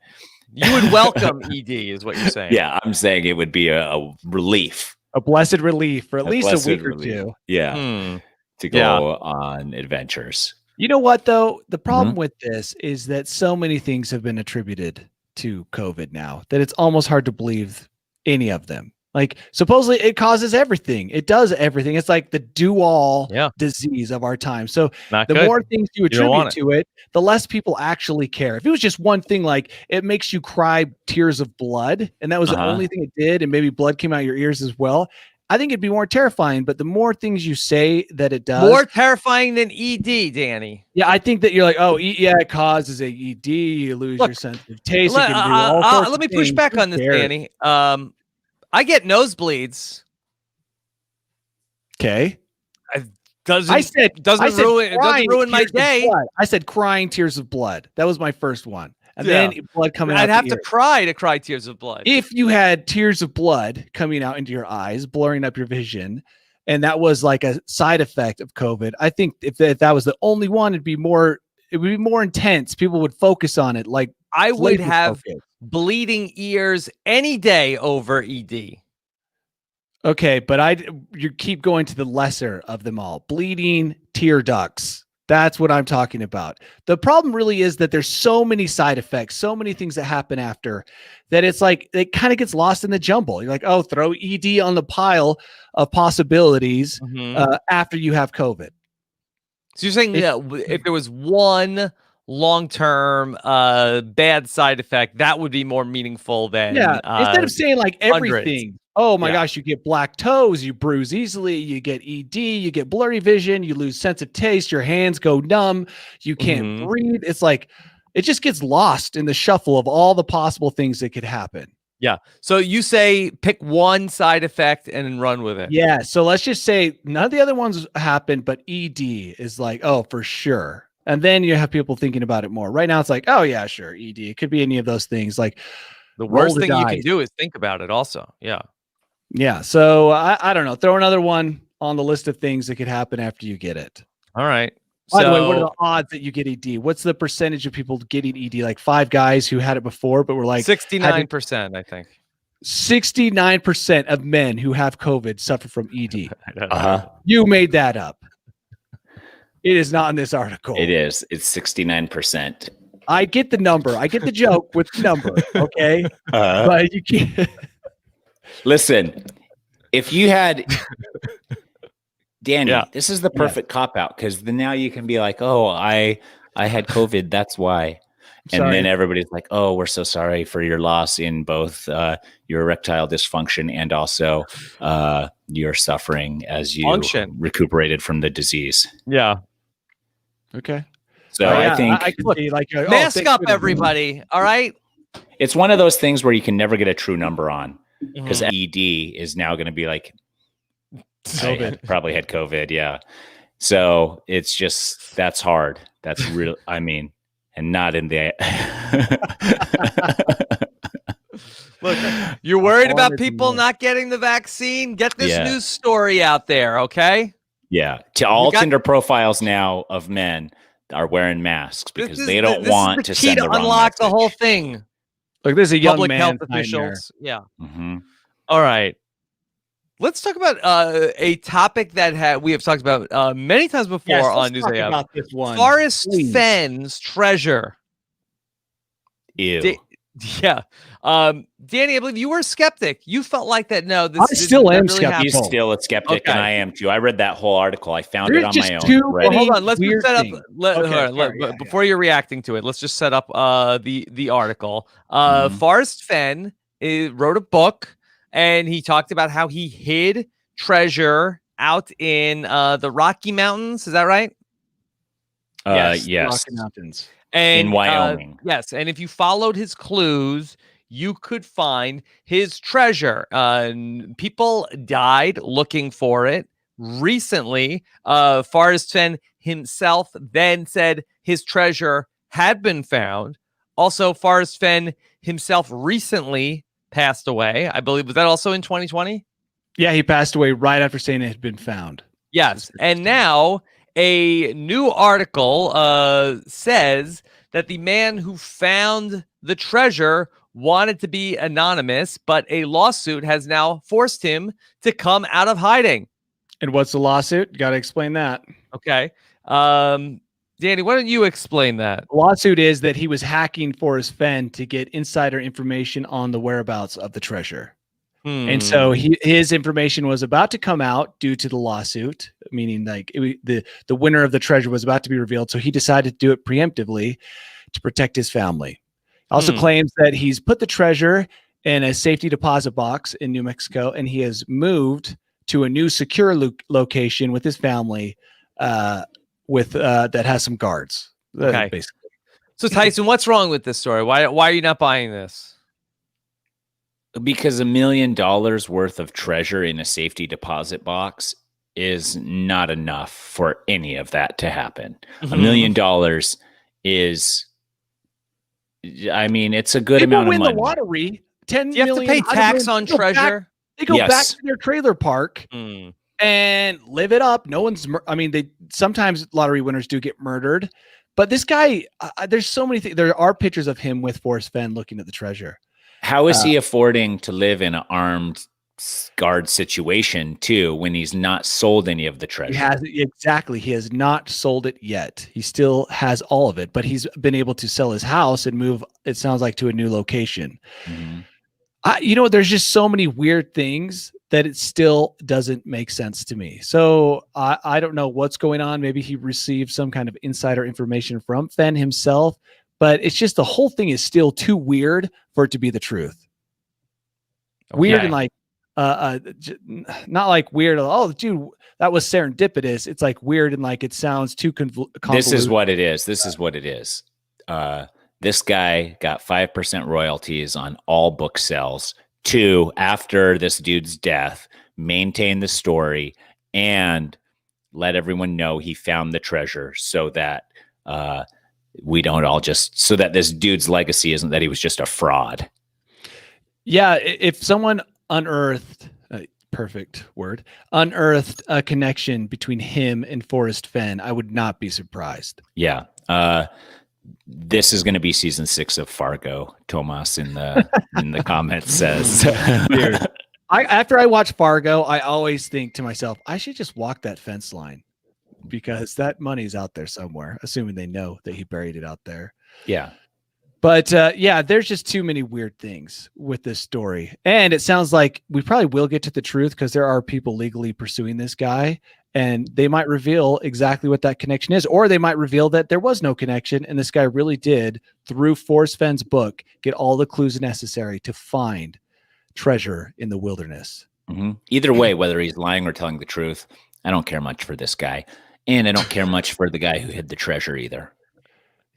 you would welcome ED, is what you're saying. Yeah, I'm saying it would be a relief, a blessed relief for at least a week or two. Yeah, to go on adventures. You know what though? The problem with this is that so many things have been attributed to COVID now that it's almost hard to believe any of them. Like, supposedly it causes everything. It does everything. It's like the do-all disease of our time. So more things you attribute to it, the less people actually care. If it was just one thing, like it makes you cry tears of blood, and that was the only thing it did, and maybe blood came out your ears as well, I think it'd be more terrifying. But the more things you say that it does, more terrifying than ED, Danny. Yeah, I think that you're like, oh, it causes a ED. You lose your sense of taste. Let me push back on this, Danny. I get nosebleeds. Okay. Doesn't ruin my day. I said crying tears of blood. That was my first one. And then blood coming out. I'd have to cry tears of blood. If you had tears of blood coming out into your eyes, blurring up your vision, and that was like a side effect of COVID, I think if that was the only one, it would be more intense. People would focus on it. Like I would have bleeding ears any day over ED. Okay, but you keep going to the lesser of them all. Bleeding tear ducts. That's what I'm talking about. The problem really is that there's so many side effects, so many things that happen after, that it's like it kind of gets lost in the jumble. You're like, oh, throw ED on the pile of possibilities after you have COVID. So you're saying if there was one long-term bad side effect, that would be more meaningful than instead of saying like everything. Oh my gosh, you get black toes, you bruise easily, you get ED, you get blurry vision, you lose sense of taste, your hands go numb, you can't breathe. It's like it just gets lost in the shuffle of all the possible things that could happen. Yeah. So you say pick one side effect and then run with it. Yeah. So let's just say none of the other ones happen, but ED is like, oh, for sure. And then you have people thinking about it more. Right now, it's like, oh yeah, sure, ED. It could be any of those things. Like the worst thing you can do is think about it. Also, yeah. So I don't know. Throw another one on the list of things that could happen after you get it. All right. By the way, what are the odds that you get ED? What's the percentage of people getting ED? Like 5 guys who had it before, but were like 69%, I think. 69% of men who have COVID suffer from ED. You made that up. It is not in this article. It is. It's 69%. I get the number. I get the joke with the number. Okay. But you can't. Listen, if you had Danny, this is the perfect cop-out, because then now you can be like, oh, I had COVID, that's why. And then everybody's like, oh, we're so sorry for your loss in both your erectile dysfunction and also your suffering as you recuperated from the disease. Yeah. Okay. So I think I could see like mask up, everybody. All right. It's one of those things where you can never get a true number on because ED is now going to be like probably had COVID. Yeah. So it's just, that's hard. That's real. I mean, and not in the. Look, you're worried about people not getting the vaccine? Get this news story out there, okay? Yeah. All Tinder profiles now of men are wearing masks because they don't want to send the wrong unlock message. The whole thing. Look, there's a young Public man health officials. Yeah. Mm-hmm. All right. Let's talk about a topic that we have talked about many times before on News AF. About this one. Forrest Fenn's treasure. Ew. Yeah. Danny, I believe you were a skeptic. You felt like that. No, I still am really skeptical. He's still a skeptic, and I am too. I read that whole article. I found it on my own. Well, hold on. Let's set up. Before you're reacting to it, let's just set up the article. Forrest Fenn wrote a book, and he talked about how he hid treasure out in the Rocky Mountains. Is that right? Yes. Rocky Mountains. And in Wyoming. Yes. And if you followed his clues, you could find his treasure. People died looking for it. Recently, Forrest Fenn himself then said his treasure had been found. Also, Forrest Fenn himself recently passed away. I believe, was that also in 2020? Yeah, he passed away right after saying it had been found. Yes. And now a new article says that the man who found the treasure wanted to be anonymous, but a lawsuit has now forced him to come out of hiding. And what's the lawsuit? Got to explain that. Okay. Danny, why don't you explain that? The lawsuit is that he was hacking Forrest Fenn to get insider information on the whereabouts of the treasure. And so his information was about to come out due to the lawsuit, meaning like the winner of the treasure was about to be revealed. So he decided to do it preemptively to protect his family. Also claims that he's put the treasure in a safety deposit box in New Mexico, and he has moved to a new secure location with his family that has some guards. Okay. Basically. So Tyson, what's wrong with this story? Why are you not buying this? Because $1 million worth of treasure in a safety deposit box is not enough for any of that to happen. $1 million is, I mean, it's a good amount of money. People win the lottery. $10 you have million, to pay tax on treasure. They go back to their trailer park and live it up. No one's, sometimes lottery winners do get murdered, but this guy, there's so many things. There are pictures of him with Forrest Fenn looking at the treasure. How is he affording to live in an armed guard situation too when he's not sold any of the treasure? He has not sold it yet. He still has all of it, but he's been able to sell his house and move, it sounds like, to a new location. There's just so many weird things that it still doesn't make sense to me. So I don't know what's going on. Maybe he received some kind of insider information from Fenn himself. But it's just the whole thing is still too weird for it to be the truth. Okay. Weird and like, not like weird. Oh, dude, that was serendipitous. It's like weird and like it sounds too convoluted. This is what it is. This guy got 5% royalties on all book sales. 2, after this dude's death, maintain the story and let everyone know he found the treasure so that we don't all so that this dude's legacy isn't that he was just a fraud. Yeah. If someone unearthed a connection between him and Forrest Fenn, I would not be surprised. Yeah. This is going to be season 6 of Fargo. Tomas in the comments says, Dude, after I watch Fargo, I always think to myself, I should just walk that fence line, because that money's out there somewhere, assuming they know that he buried it out there. Yeah. But there's just too many weird things with this story. And it sounds like we probably will get to the truth because there are people legally pursuing this guy, and they might reveal exactly what that connection is, or they might reveal that there was no connection and this guy really did, through Forrest Fenn's book, get all the clues necessary to find treasure in the wilderness. Either way, whether he's lying or telling the truth, I don't care much for this guy. And I don't care much for the guy who hid the treasure either.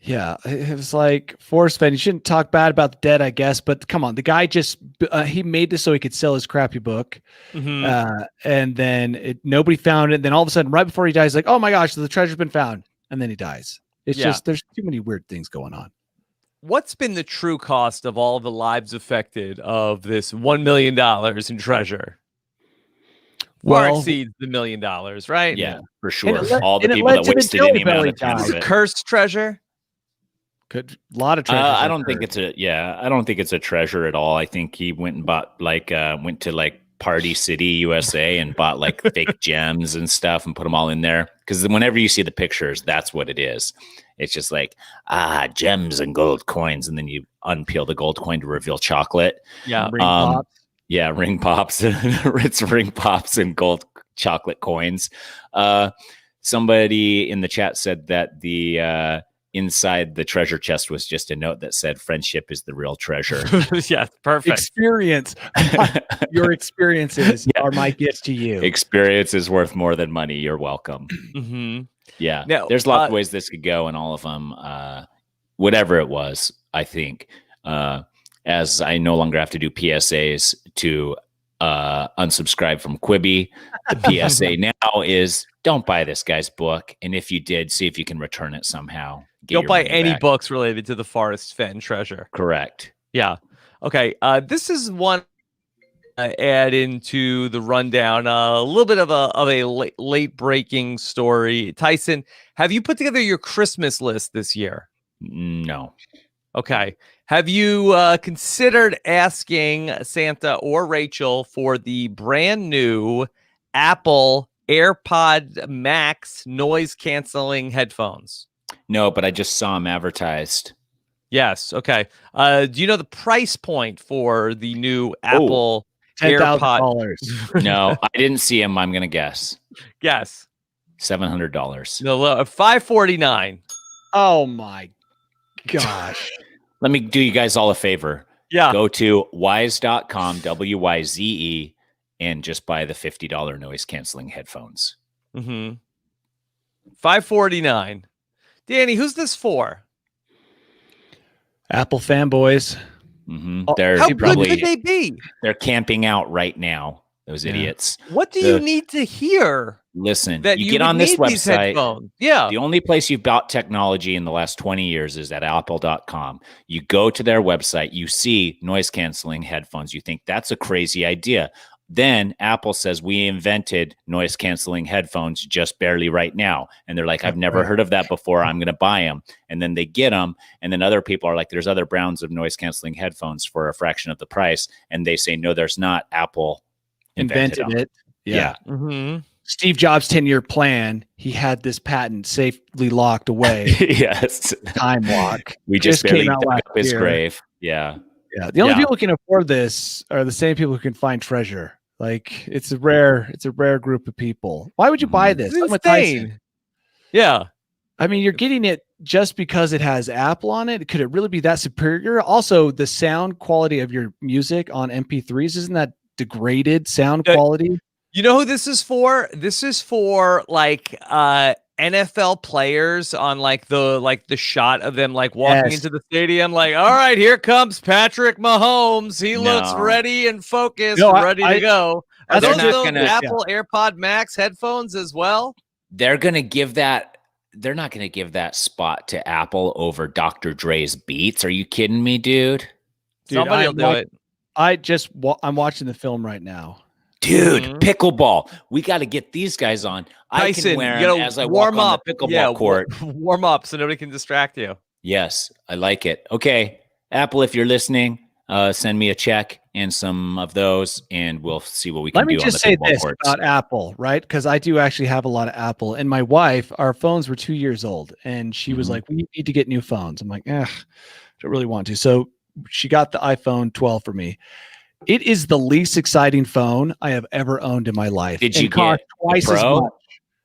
Yeah, it was like Forrest Fenn. You shouldn't talk bad about the dead, I guess, but come on, the guy just he made this so he could sell his crappy book, and then nobody found it. Then all of a sudden, right before he dies, like, oh my gosh, the treasure's been found, and then he dies. It's just there's too many weird things going on. What's been the true cost of all the lives affected of this $1 million in treasure? Far exceeds the $1 million, right? Yeah, for sure. All the people that wasted any amount of time. Is it cursed treasure? A lot of treasure. I don't think it's I don't think it's a treasure at all. I think he went and bought went to Party City, USA, and bought fake gems and stuff and put them all in there. Because whenever you see the pictures, that's what it is. It's just gems and gold coins, and then you unpeel the gold coin to reveal chocolate. Yeah, ring pops. Yeah, ring pops. It's ring pops and gold chocolate coins. Somebody in the chat said that the inside the treasure chest was just a note that said friendship is the real treasure. Yeah, perfect. Experience. Your experiences are my gift to you. Experience is worth more than money. You're welcome. Yeah. Now, there's lots of ways this could go, and all of them, whatever it was, I think, as I no longer have to do PSAs to unsubscribe from Quibi, the PSA now is don't buy this guy's book. And if you did, see if you can return it somehow. Don't buy any books related to the Forrest Fenn treasure. Correct. Yeah. Okay. This is one add into the rundown. A little bit of a late breaking story. Tyson, have you put together your Christmas list this year? No. Okay. Have you considered asking Santa or Rachel for the brand new Apple AirPod Max noise canceling headphones? No, but I just saw them advertised. Yes. Okay. Do you know the price point for the new Apple AirPod? No, I didn't see them. I'm going to guess. Guess. $700. No, $549. Oh my gosh. Let me do you guys all a favor. Yeah. Go to wise.com, WYZE, and just buy the $50 noise canceling headphones. $549. Danny, who's this for? Apple fanboys. How good could they be? They're camping out right now. Those idiots. What do you need to hear? Listen, that you get on this website. Yeah. The only place you've bought technology in the last 20 years is at apple.com. You go to their website, you see noise canceling headphones. You think that's a crazy idea. Then Apple says we invented noise canceling headphones just barely right now. And they're like, I've never heard of that before. I'm going to buy them. And then they get them. And then other people are like, there's other brands of noise canceling headphones for a fraction of the price. And they say, no, there's not. Apple invented it. Yeah. Steve Jobs' 10-year plan, he had this patent safely locked away. Yes. Time lock. We just barely dug up his grave. Yeah. Yeah. The only people who can afford this are the same people who can find treasure. Like it's a rare group of people. Why would you buy this? It's insane. Yeah. I mean, you're getting it just because it has Apple on it. Could it really be that superior? Also, the sound quality of your music on MP3s, isn't that degraded sound quality? You know who this is for? This is for NFL players on the shot of them walking into the stadium. All right, here comes Patrick Mahomes. He looks ready and focused, ready to go. Are those Apple AirPod Max headphones as well? They're gonna give that. They're not gonna give that spot to Apple over Dr. Dre's Beats. Are you kidding me, dude? Somebody will do it. I'm watching the film right now. Dude, pickleball. We got to get these guys on. Tyson, I can wear them as I warm up on the pickleball court. Warm up so nobody can distract you. Yes, I like it. Okay, Apple, if you're listening, send me a check and some of those, and we'll see what we can do on the pickleball courts. Let me just say this about Apple, right? Because I do actually have a lot of Apple. And my wife, our phones were 2 years old, and she was like, we need to get new phones. I'm like, don't really want to. So she got the iPhone 12 for me. It is the least exciting phone I have ever owned in my life. Did you get twice the Pro as much.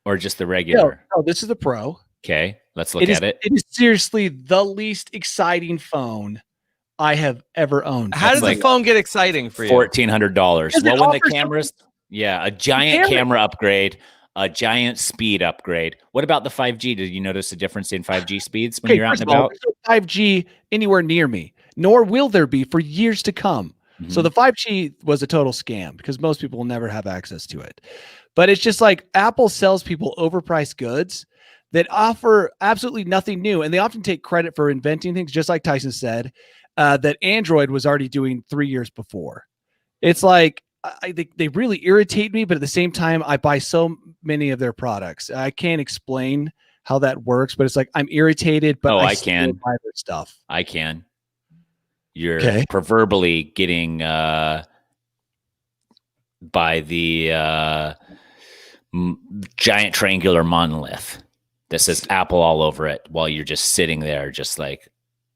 Or just the regular? No, this is the Pro. Okay, let's look at it. It is seriously the least exciting phone I have ever owned. How does the phone get exciting for you? $1,400. Well, when the cameras, a giant camera upgrade, a giant speed upgrade. What about the 5G? Did you notice a difference in 5G speeds when you're out and about? There's no 5G anywhere near me, nor will there be for years to come. Mm-hmm. So the 5G was a total scam because most people will never have access to it. But it's just like Apple sells people overpriced goods that offer absolutely nothing new. And they often take credit for inventing things, just like Tyson said, that Android was already doing 3 years before. It's like, I think they really irritate me, but at the same time, I buy so many of their products. I can't explain how that works, but it's like I'm irritated, but I can buy their stuff. I can. You're proverbially getting by the giant triangular monolith that says Apple all over it while you're just sitting there, just like,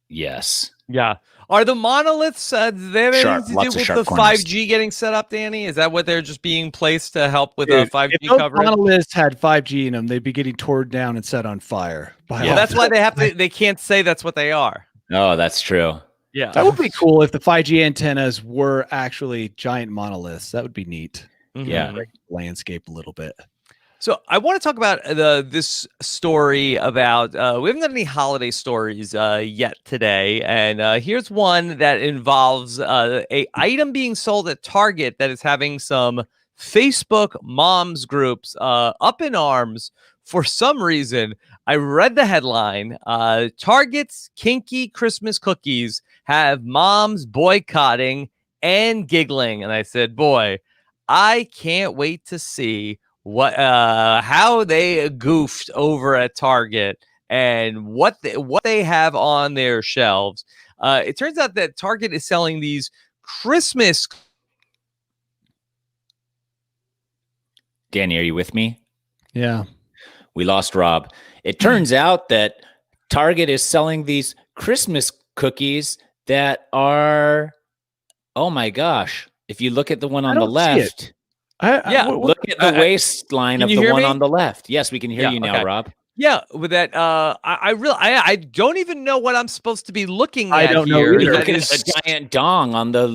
yes. Yeah. Are the monoliths anything to do with the 5G getting set up, Danny? Is that what they're just being placed to help with 5G coverage? If monoliths had 5G in them, they'd be getting torn down and set on fire. Yeah, that's why they can't say that's what they are. Oh, that's true. Yeah. That would be cool if the 5G antennas were actually giant monoliths. That would be neat. Mm-hmm. Yeah. Landscape a little bit. So I want to talk about this story about we haven't got any holiday stories yet today, and here's one that involves a item being sold at Target that is having some Facebook moms groups up in arms for some reason. I read the headline: Target's kinky Christmas cookies have moms boycotting and giggling, and I said, "Boy, I can't wait to see how they goofed over at Target and what they have on their shelves." It turns out that Target is selling these Christmas. Danny, are you with me? Yeah. We lost Rob. It turns out that Target is selling these Christmas cookies that are, oh my gosh. If you look at the one on the left, look at the waistline of the one on the left. Yes, we can hear you now, Rob. Yeah, with that, I don't even know what I'm supposed to be looking at. I don't know either. You're looking at a giant dong on the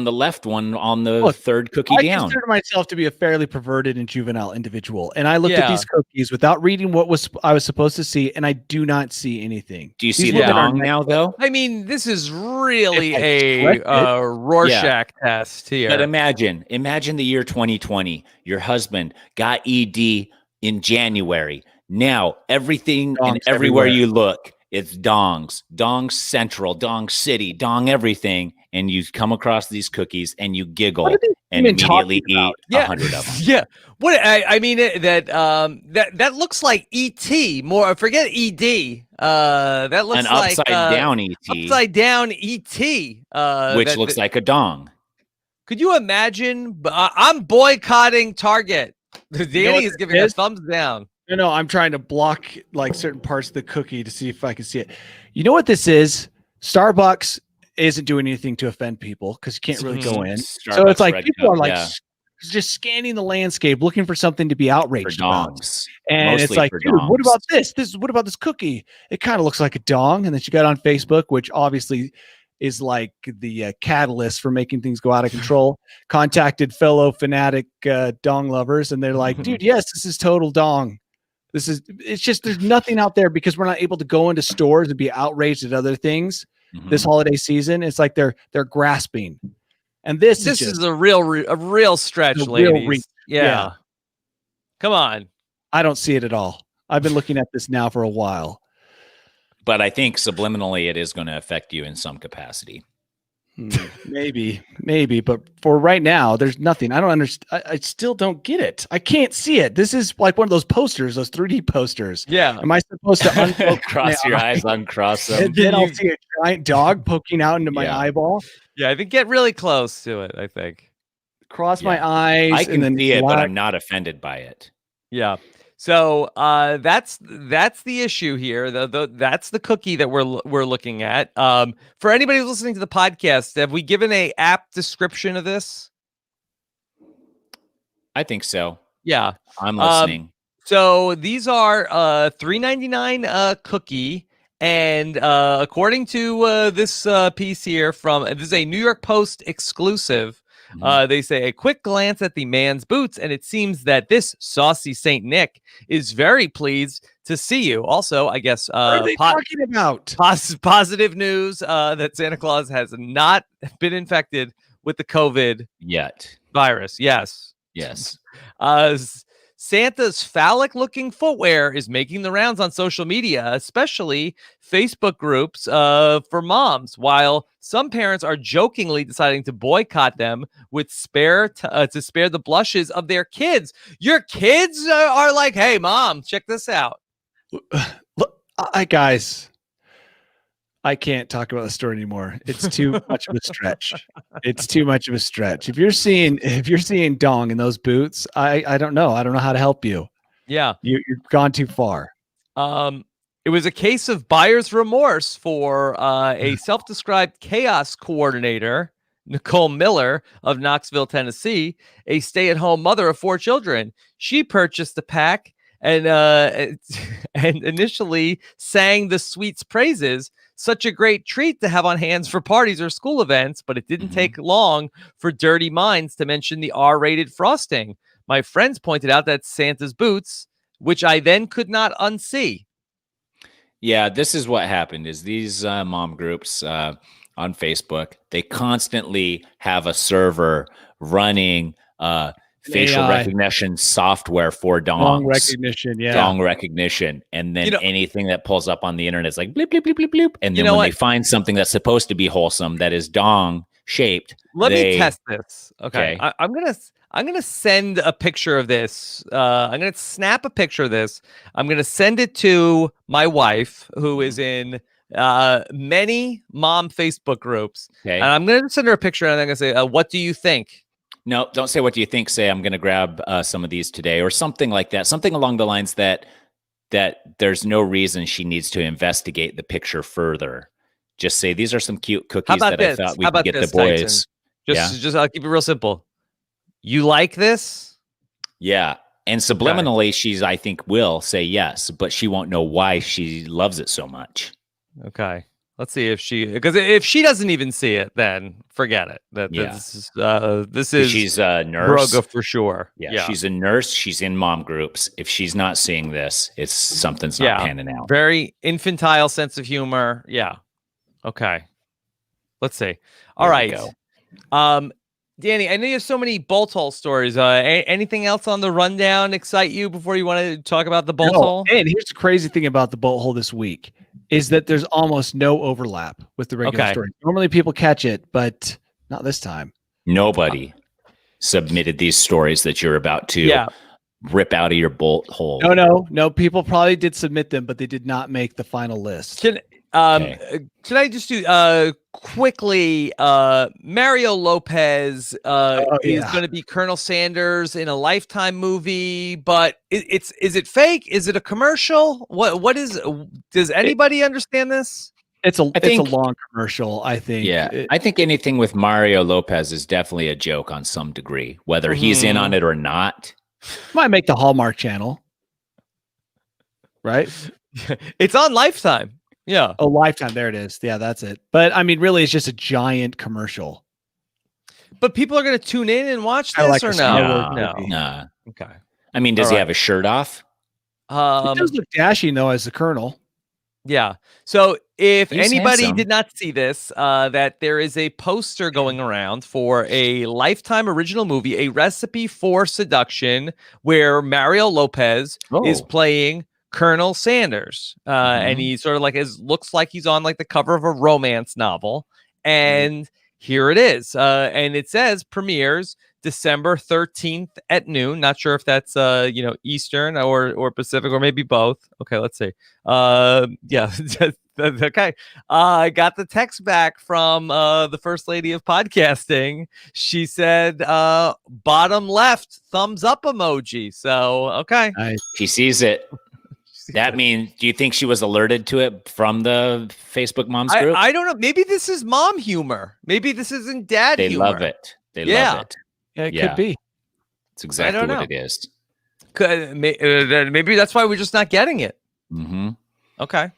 left one on the third cookie down. I consider myself to be a fairly perverted and juvenile individual, and I looked at these cookies without reading what I was supposed to see, and I do not see anything. Do you see the dong now, though? I mean, this is really a Rorschach test here. But imagine the year 2020. Your husband got ED in January. Now, everything dongs and everywhere you look, it's dongs. Dong Central, Dong City, Dong everything. And you come across these cookies and you giggle and immediately eat 100 of them. Yeah. What I mean, that looks like E.T. more. Forget E.D. That looks an like upside down E.T. Upside down E.T. Which looks like a dong. Could you imagine? I'm boycotting Target. Danny is giving a thumbs down. No, I'm trying to block like certain parts of the cookie to see if I can see it. You know what this is? Starbucks isn't doing anything to offend people because you can't really go in. Starbucks so it's like people are like just scanning the landscape, looking for something to be outraged about. And mostly it's like, dude, what about this? What about this cookie? It kind of looks like a dong. And then you got on Facebook, which obviously is like the catalyst for making things go out of control. Contacted fellow fanatic dong lovers, and they're like, dude, yes, this is total dong. It's just, there's nothing out there because we're not able to go into stores and be outraged at other things this holiday season. It's like they're grasping. And this is a real stretch, ladies. Yeah. Come on. I don't see it at all. I've been looking at this now for a while. But I think subliminally it is going to affect you in some capacity. Maybe, but for right now, there's nothing. I don't understand. I still don't get it. I can't see it. This is like one of those posters, those 3D posters. Yeah. Am I supposed to cross your eyes, uncross them? And then I'll see a giant dog poking out into my eyeball. Yeah, I think get really close to it, I think. Cross my eyes. I can see it, but I'm not offended by it. Yeah. So that's the issue here. That's the cookie that we're looking at. For anybody who's listening to the podcast, have we given a app description of this? I think so. Yeah, I'm listening. So these are $3.99 cookie, and according to this piece here this is a New York Post exclusive. They say a quick glance at the man's boots, and it seems that this saucy Saint Nick is very pleased to see you. Also, I guess what are they talking about? Positive news that Santa Claus has not been infected with the COVID virus. Yes. Santa's phallic-looking footwear is making the rounds on social media, especially Facebook groups for moms, while some parents are jokingly deciding to boycott them with to spare the blushes of their kids. Your kids are like, hey, Mom, check this out. Look, guys, I can't talk about the story anymore. It's too much of a stretch. It's too much of a stretch. If you're seeing Dong in those boots, I don't know. I don't know how to help you. Yeah. You've gone too far. It was a case of buyer's remorse for a self-described chaos coordinator, Nicole Miller of Knoxville, Tennessee, a stay-at-home mother of 4 children. She purchased the pack and initially sang the sweets praises. Such a great treat to have on hands for parties or school events, but it didn't take long for dirty minds to mention the R-rated frosting. My friends pointed out that Santa's boots, which I then could not unsee. Yeah, this is what happened is these mom groups on Facebook, they constantly have a server running facial recognition software for dongs. Dong recognition. And then anything that pulls up on the internet is like bleep, bleep, bleep, bleep, bleep. And then when they find something that's supposed to be wholesome that is dong shaped. Let me test this. Okay. I'm gonna send a picture of this. I'm gonna snap a picture of this. I'm gonna send it to my wife, who is in many mom Facebook groups. Okay. And I'm gonna send her a picture and I'm gonna say, what do you think? No, don't say what do you think. Say I'm going to grab some of these today or something like that. Something along the lines that there's no reason she needs to investigate the picture further. Just say these are some cute cookies that I thought we could get the boys. Tyson? Just I'll keep it real simple. You like this? Yeah. And subliminally, she's I think will say yes, but she won't know why she loves it so much. Okay. Let's see because if she doesn't even see it, then forget it. This is she's a nurse Broga for sure. Yeah, she's a nurse. She's in mom groups. If she's not seeing this, it's something's not panning out. Very infantile sense of humor. Yeah. Okay. Let's see. All right. Danny, I know you have so many bolt hole stories. Anything else on the rundown excite you before you want to talk about the bolt hole? And here's the crazy thing about the bolt hole this week is that there's almost no overlap with the regular story. Normally people catch it, but not this time. Nobody submitted these stories that you're about to rip out of your bolt hole. No. People probably did submit them, but they did not make the final list. Can I just do quickly? Mario Lopez is going to be Colonel Sanders in a Lifetime movie, but is it fake? Is it a commercial? What is? Does anybody understand this? It's a long commercial, I think. Yeah, I think anything with Mario Lopez is definitely a joke on some degree, whether he's in on it or not. Might make the Hallmark Channel, right? It's on Lifetime. Yeah. Oh, Lifetime. There it is. Yeah, that's it. But I mean, really, it's just a giant commercial. But people are going to tune in and watch this or no? No. Okay. I mean, does he have his shirt off? He does look dashing, though, as the Colonel. Yeah. So if anybody did not see this, that there is a poster going around for a Lifetime original movie, A Recipe for Seduction, where Mario Lopez is playing Colonel Sanders, and he sort of looks like he's on like the cover of a romance novel, and here it is, and it says premieres December 13th at noon. Not sure if that's Eastern or Pacific or maybe both. Okay, let's see. Okay. I got the text back from the First Lady of Podcasting. She said bottom left thumbs up emoji. So okay, she sees it. That means, do you think she was alerted to it from the Facebook moms group? I don't know. Maybe this is mom humor. Maybe this isn't dad humor. They love it. They love it. Yeah, it could be. It's exactly what it is. Maybe that's why we're just not getting it. Mm-hmm. Okay.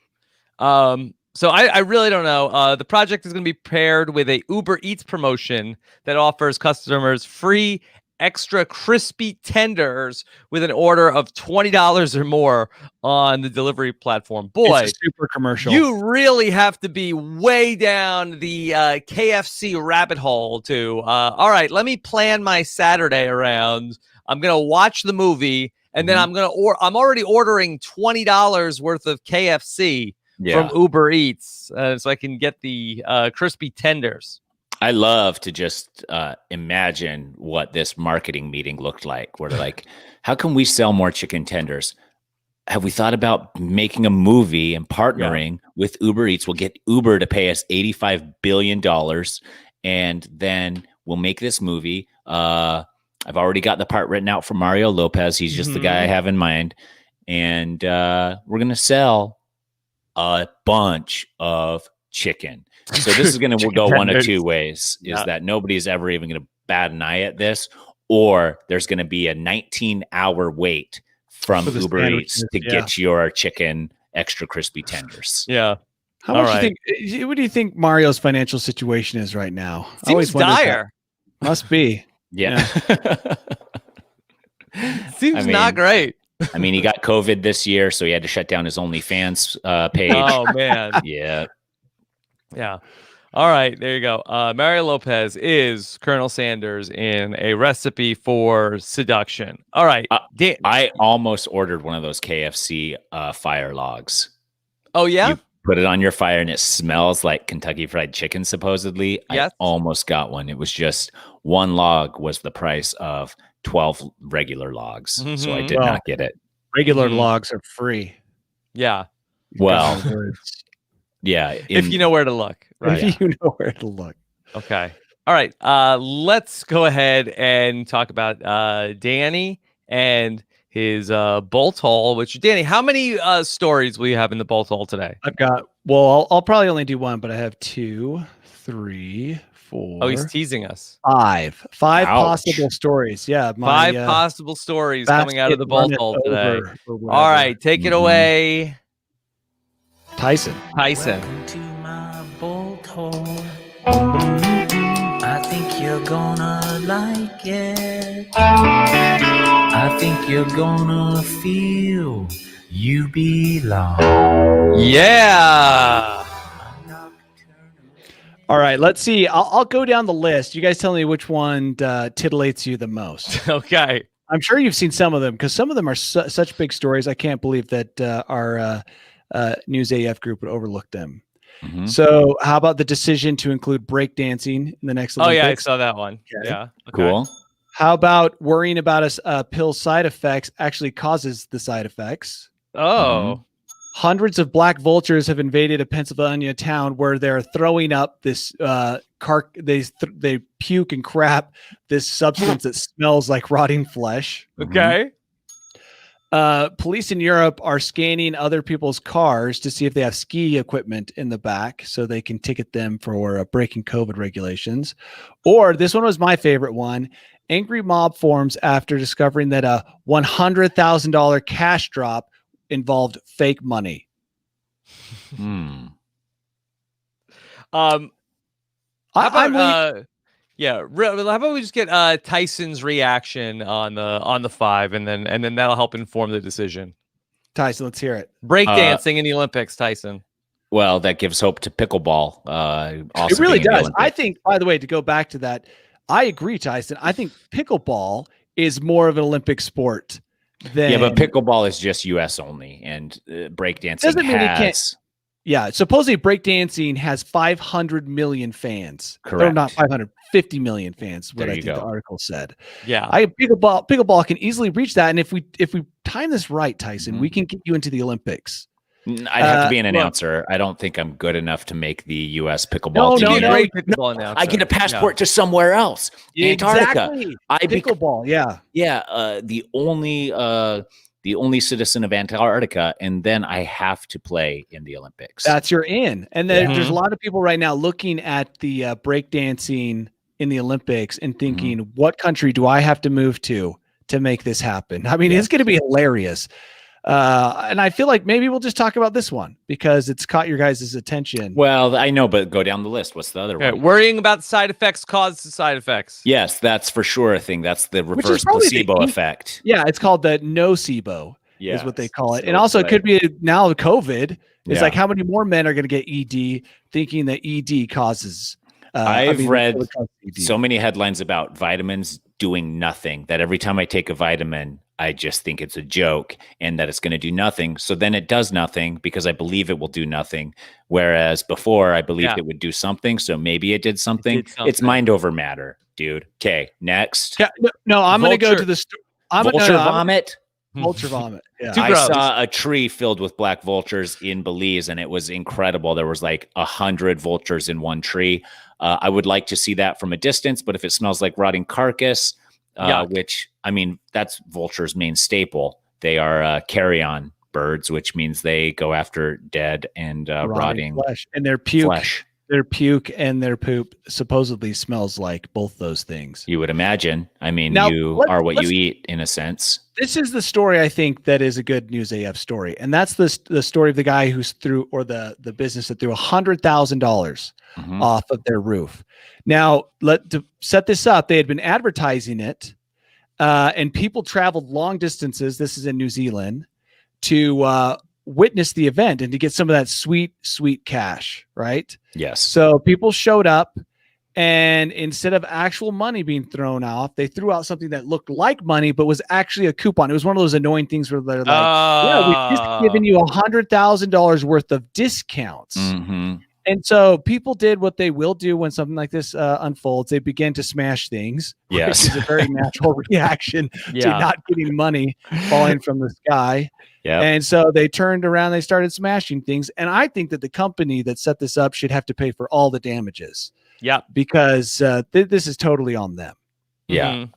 So I really don't know. The project is going to be paired with a Uber Eats promotion that offers customers free extra crispy tenders with an order of $20 or more on the delivery platform. Boy, it's a super commercial. You really have to be way down the KFC rabbit hole to, all right, let me plan my Saturday around. I'm going to watch the movie, and then I'm already ordering $20 worth of KFC from Uber Eats so I can get the crispy tenders. I love to just imagine what this marketing meeting looked like. Where they're like, how can we sell more chicken tenders? Have we thought about making a movie and partnering with Uber Eats? We'll get Uber to pay us $85 billion, and then we'll make this movie. I've already got the part written out for Mario Lopez. He's just the guy I have in mind. And we're going to sell a bunch of chicken. So this is going to go one of two ways, is that nobody's ever even going to bat an eye at this, or there's going to be a 19-hour wait from Uber Eats to get your chicken extra crispy tenders. Yeah. How much do you think, what do you think Mario's financial situation is right now? Seems dire. Must be. Yeah. Seems not great. I mean, he got COVID this year, so he had to shut down his OnlyFans page. Oh, man. Yeah. Yeah. All right. There you go. Mario Lopez is Colonel Sanders in A Recipe for Seduction. All right. I almost ordered one of those KFC fire logs. Oh, yeah? You put it on your fire and it smells like Kentucky Fried Chicken, supposedly. Yes. I almost got one. It was just one log was the price of 12 regular logs. So I did not get it. Regular logs are free. Yeah. Well, yeah. If you know where to look. Right. If you know where to look. Okay. All right. Let's go ahead and talk about Danny and his bolt hole, which, Danny, how many stories will you have in the bolt hole today? I've got, well, I'll probably only do one, but I have 2, 3, 4. Oh, he's teasing us. 5 possible stories. Yeah. 5 possible stories coming out of the bolt hole today. All right. Take it away, Tyson. Welcome to my bolt hole. I think you're gonna like it. I think you're gonna feel you belong. Yeah. All right, let's see. I'll go down the list. You guys tell me which one titillates you the most. Okay. I'm sure you've seen some of them because some of them are such big stories. I can't believe that our News AF group would overlook them. So how about the decision to include breakdancing in the next Olympics? Oh, yeah, I saw that one. Okay. Yeah. Okay. Cool. How about worrying about a pill's side effects actually causes the side effects? Oh. Hundreds of black vultures have invaded a Pennsylvania town where they're throwing up this they puke and crap this substance that smells like rotting flesh. Okay. Police in Europe are scanning other people's cars to see if they have ski equipment in the back so they can ticket them for breaking COVID regulations. Or this one was my favorite one. Angry mob forms after discovering that a $100,000 cash drop involved fake money. How about we just get Tyson's reaction on the 5, and then that'll help inform the decision. Tyson, let's hear it. Breakdancing in the Olympics, Tyson. Well, that gives hope to pickleball. Also it really does. I think, by the way, to go back to that, I agree, Tyson. I think pickleball is more of an Olympic sport than. But pickleball is just U.S. only, and breakdancing doesn't mean has. It can't. Yeah, supposedly breakdancing has 500 million fans. Correct. Or not 550 million fans. What There I you think go. the article said. Yeah, pickleball can easily reach that, and if we time this right, Tyson, we can get you into the Olympics. I'd have to be an announcer. I don't think I'm good enough to make the U.S. pickleball team. Great pickleball announcer. I get a passport to somewhere else. Antarctica. Pickleball, the only citizen of Antarctica, and then I have to play in the Olympics. That's your in. And then there's a lot of people right now looking at the breakdancing in the Olympics and thinking, what country do I have to move to make this happen? I mean, it's going to be hilarious. And I feel like maybe we'll just talk about this one because it's caught your guys' attention. Well, I know, but go down the list. What's the other one? Worrying about side effects causes side effects. Yes, that's for sure a thing. That's the reverse placebo effect. Yeah, it's called the nocebo. Yeah, is what they call it. And also it could be now COVID. It's like how many more men are going to get ED thinking that ED causes. I've read so many headlines about vitamins doing nothing, that every time I take a vitamin, I just think it's a joke and that it's going to do nothing. So then it does nothing because I believe it will do nothing. Whereas before I believed it would do something. So maybe it did something. It's mind over matter, dude. Okay, next. Yeah, no, I'm going to go to the vulture vomit. Vulture vomit. Yeah. I saw a tree filled with black vultures in Belize, and it was incredible. There was like 100 vultures in one tree. I would like to see that from a distance, but if it smells like rotting carcass, which, I mean, that's vultures' main staple. They are carrion birds, which means they go after dead and rotting flesh. And their puke and their poop supposedly smells like both those things. You would imagine. I mean, now, you are what you eat in a sense. This is the story I think that is a good News AF story. And that's the story of the guy who's threw, or the business that threw $100,000 off of their roof. Now, to set this up, they had been advertising it and people traveled long distances. This is in New Zealand to witness the event and to get some of that sweet cash, right? Yes. So people showed up, and instead of actual money being thrown off, they threw out something that looked like money, but was actually a coupon. It was one of those annoying things where they're like, yeah, we've just given you $100,000 worth of discounts. And so people did what they will do when something like this unfolds. They begin to smash things, which is a very natural reaction to not getting money falling from the sky. Yeah. And so they turned around, they started smashing things. And I think that the company that set this up should have to pay for all the damages. Yeah. Because this is totally on them. Yeah.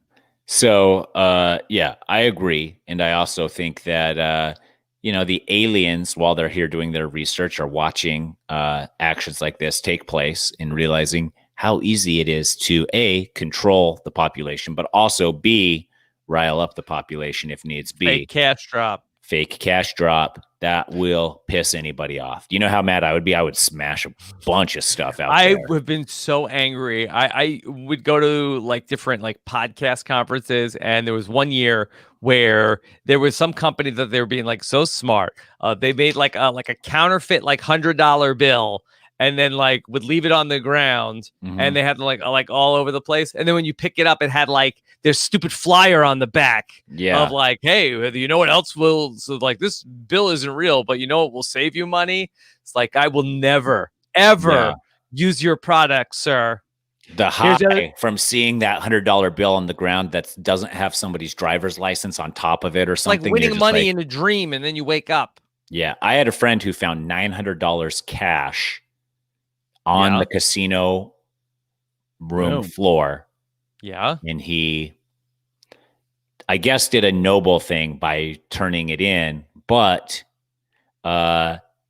So, I agree. And I also think that, the aliens, while they're here doing their research, are watching actions like this take place and realizing how easy it is to A, control the population, but also B, rile up the population if needs be. Fake cash drop that will piss anybody off. Do you know how mad I would be? I would smash a bunch of stuff out there. I would have been so angry. I would go to like different like podcast conferences, and there was one year where there was some company that they were being like so smart. They made like a counterfeit like $100 bill, and then like would leave it on the ground, and they had like all over the place. And then when you pick it up, it had like their stupid flyer on the back of like, hey, you know what else will, so like this bill isn't real, but you know what will save you money? It's like, I will never, ever use your product, sir. The high from seeing that $100 bill on the ground that doesn't have somebody's driver's license on top of it or something. Like winning money in a dream, and then you wake up. Yeah. I had a friend who found $900 cash on the casino room floor. Yeah. And he, I guess, did a noble thing by turning it in, but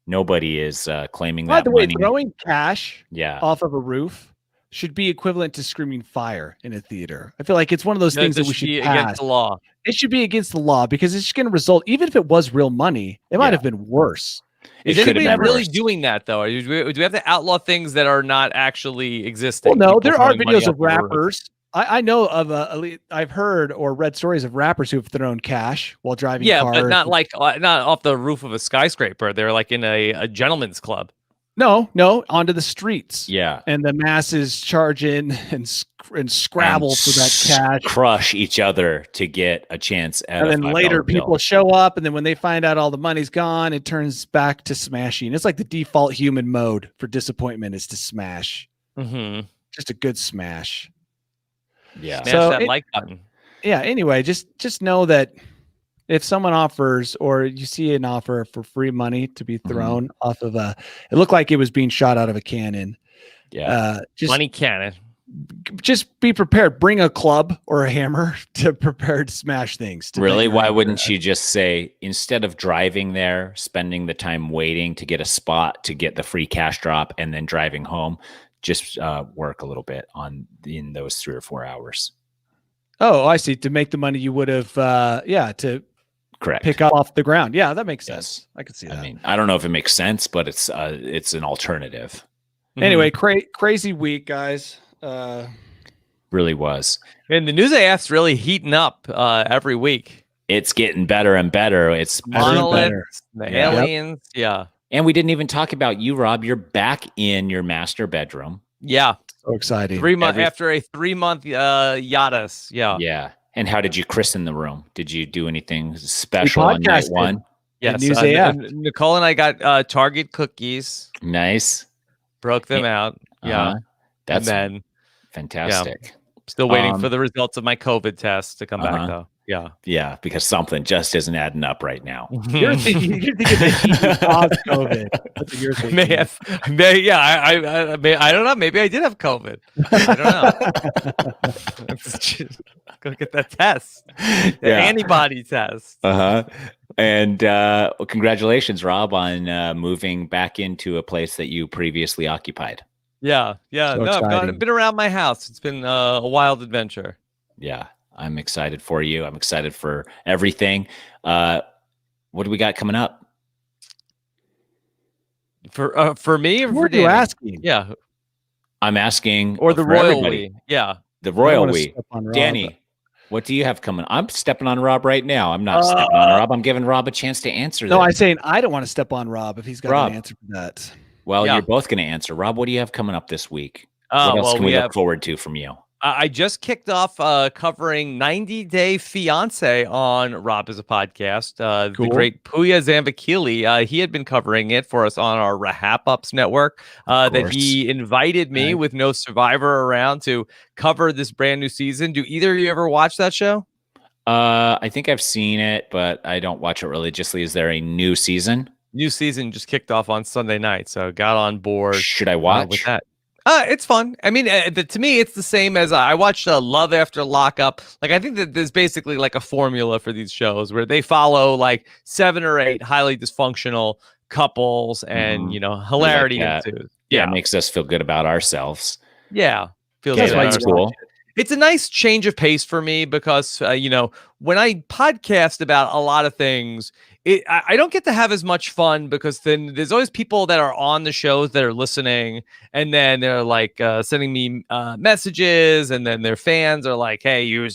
nobody is claiming that. By the way, money. Throwing cash off of a roof should be equivalent to screaming fire in a theater. I feel like it's one of those things that we should be against the law. It should be against the law because it's going to result, even if it was real money, it might have been worse. Is anybody really doing that though? Do we have to outlaw things that are not actually existing? Well, no, there are videos of rappers. I know of I've heard or read stories of rappers who've thrown cash while driving cars. But not like not off the roof of a skyscraper. They're like in a gentleman's club. No, onto the streets. Yeah. And the masses charge in and scrabble for that cash. Crush each other to get a chance at and then later people show up, and then when they find out all the money's gone, it turns back to smashing. It's like the default human mode for disappointment is to smash. Just a good smash. Yeah. Smash that like button. Yeah. Anyway, just know that if someone offers, or you see an offer for free money to be thrown off of it looked like it was being shot out of a cannon. Yeah. Money cannon. Just be prepared. Bring a club or a hammer to prepare to smash things. Really? Why wouldn't you just say, instead of driving there, spending the time waiting to get a spot to get the free cash drop and then driving home, just work a little bit in those 3 or 4 hours? Oh, I see. To make the money you would have, to Correct. pick up off the ground. Yeah, that makes sense. I can see that. I mean, I don't know if it makes sense, but it's an alternative. Anyway, crazy week, guys. Really was. And the News AF's really heating up every week. It's getting better and better. It's Monolith, the aliens. Yeah. And we didn't even talk about you, Rob. You're back in your master bedroom. Yeah. So exciting. 3 months after a 3-month hiatus. Yeah. Yeah. And how did you christen the room? Did you do anything special on night one? Yes. News AF. Nicole and I got Target cookies. Nice. Broke them out. Yeah. That's then fantastic. Yeah. Still waiting for the results of my COVID test to come back, though. Yeah. Yeah, because something just isn't adding up right now. You're thinking that he caused COVID. That's what you're thinking. I don't know. Maybe I did have COVID. I don't know. Go get that test. The antibody test. And congratulations, Rob, on moving back into a place that you previously occupied. Yeah. So I've been around my house. It's been a wild adventure. Yeah. I'm excited for you. I'm excited for everything. What do we got coming up? For me or Who for are you asking? Yeah. I'm asking. Or the royal everybody. we. Yeah. The royal we. Danny, what do you have coming? I'm stepping on Rob right now. I'm not stepping on Rob. I'm giving Rob a chance to answer that. No, I'm saying I don't want to step on Rob if he's got an answer for that. Well, you're both going to answer. Rob, what do you have coming up this week? What else can we look forward to from you? I just kicked off covering 90 Day Fiance on Rob as a podcast. The great Puya Zambakili, he had been covering it for us on our RHAP Ups network. That he invited me with no Survivor around to cover this brand new season. Do either of you ever watch that show? I think I've seen it, but I don't watch it religiously. Is there a new season? New season just kicked off on Sunday night, so got on board. Should I watch with that? It's fun. I mean, to me, it's the same as I watched Love After Lockup. Like, I think that there's basically like a formula for these shows where they follow like 7 or 8 highly dysfunctional couples and, hilarity ensues. Yeah, it makes us feel good about ourselves. Yeah. That's cool. It's a nice change of pace for me because, when I podcast about a lot of things, I don't get to have as much fun because then there's always people that are on the shows that are listening, and then they're like sending me messages, and then their fans are like, "Hey, you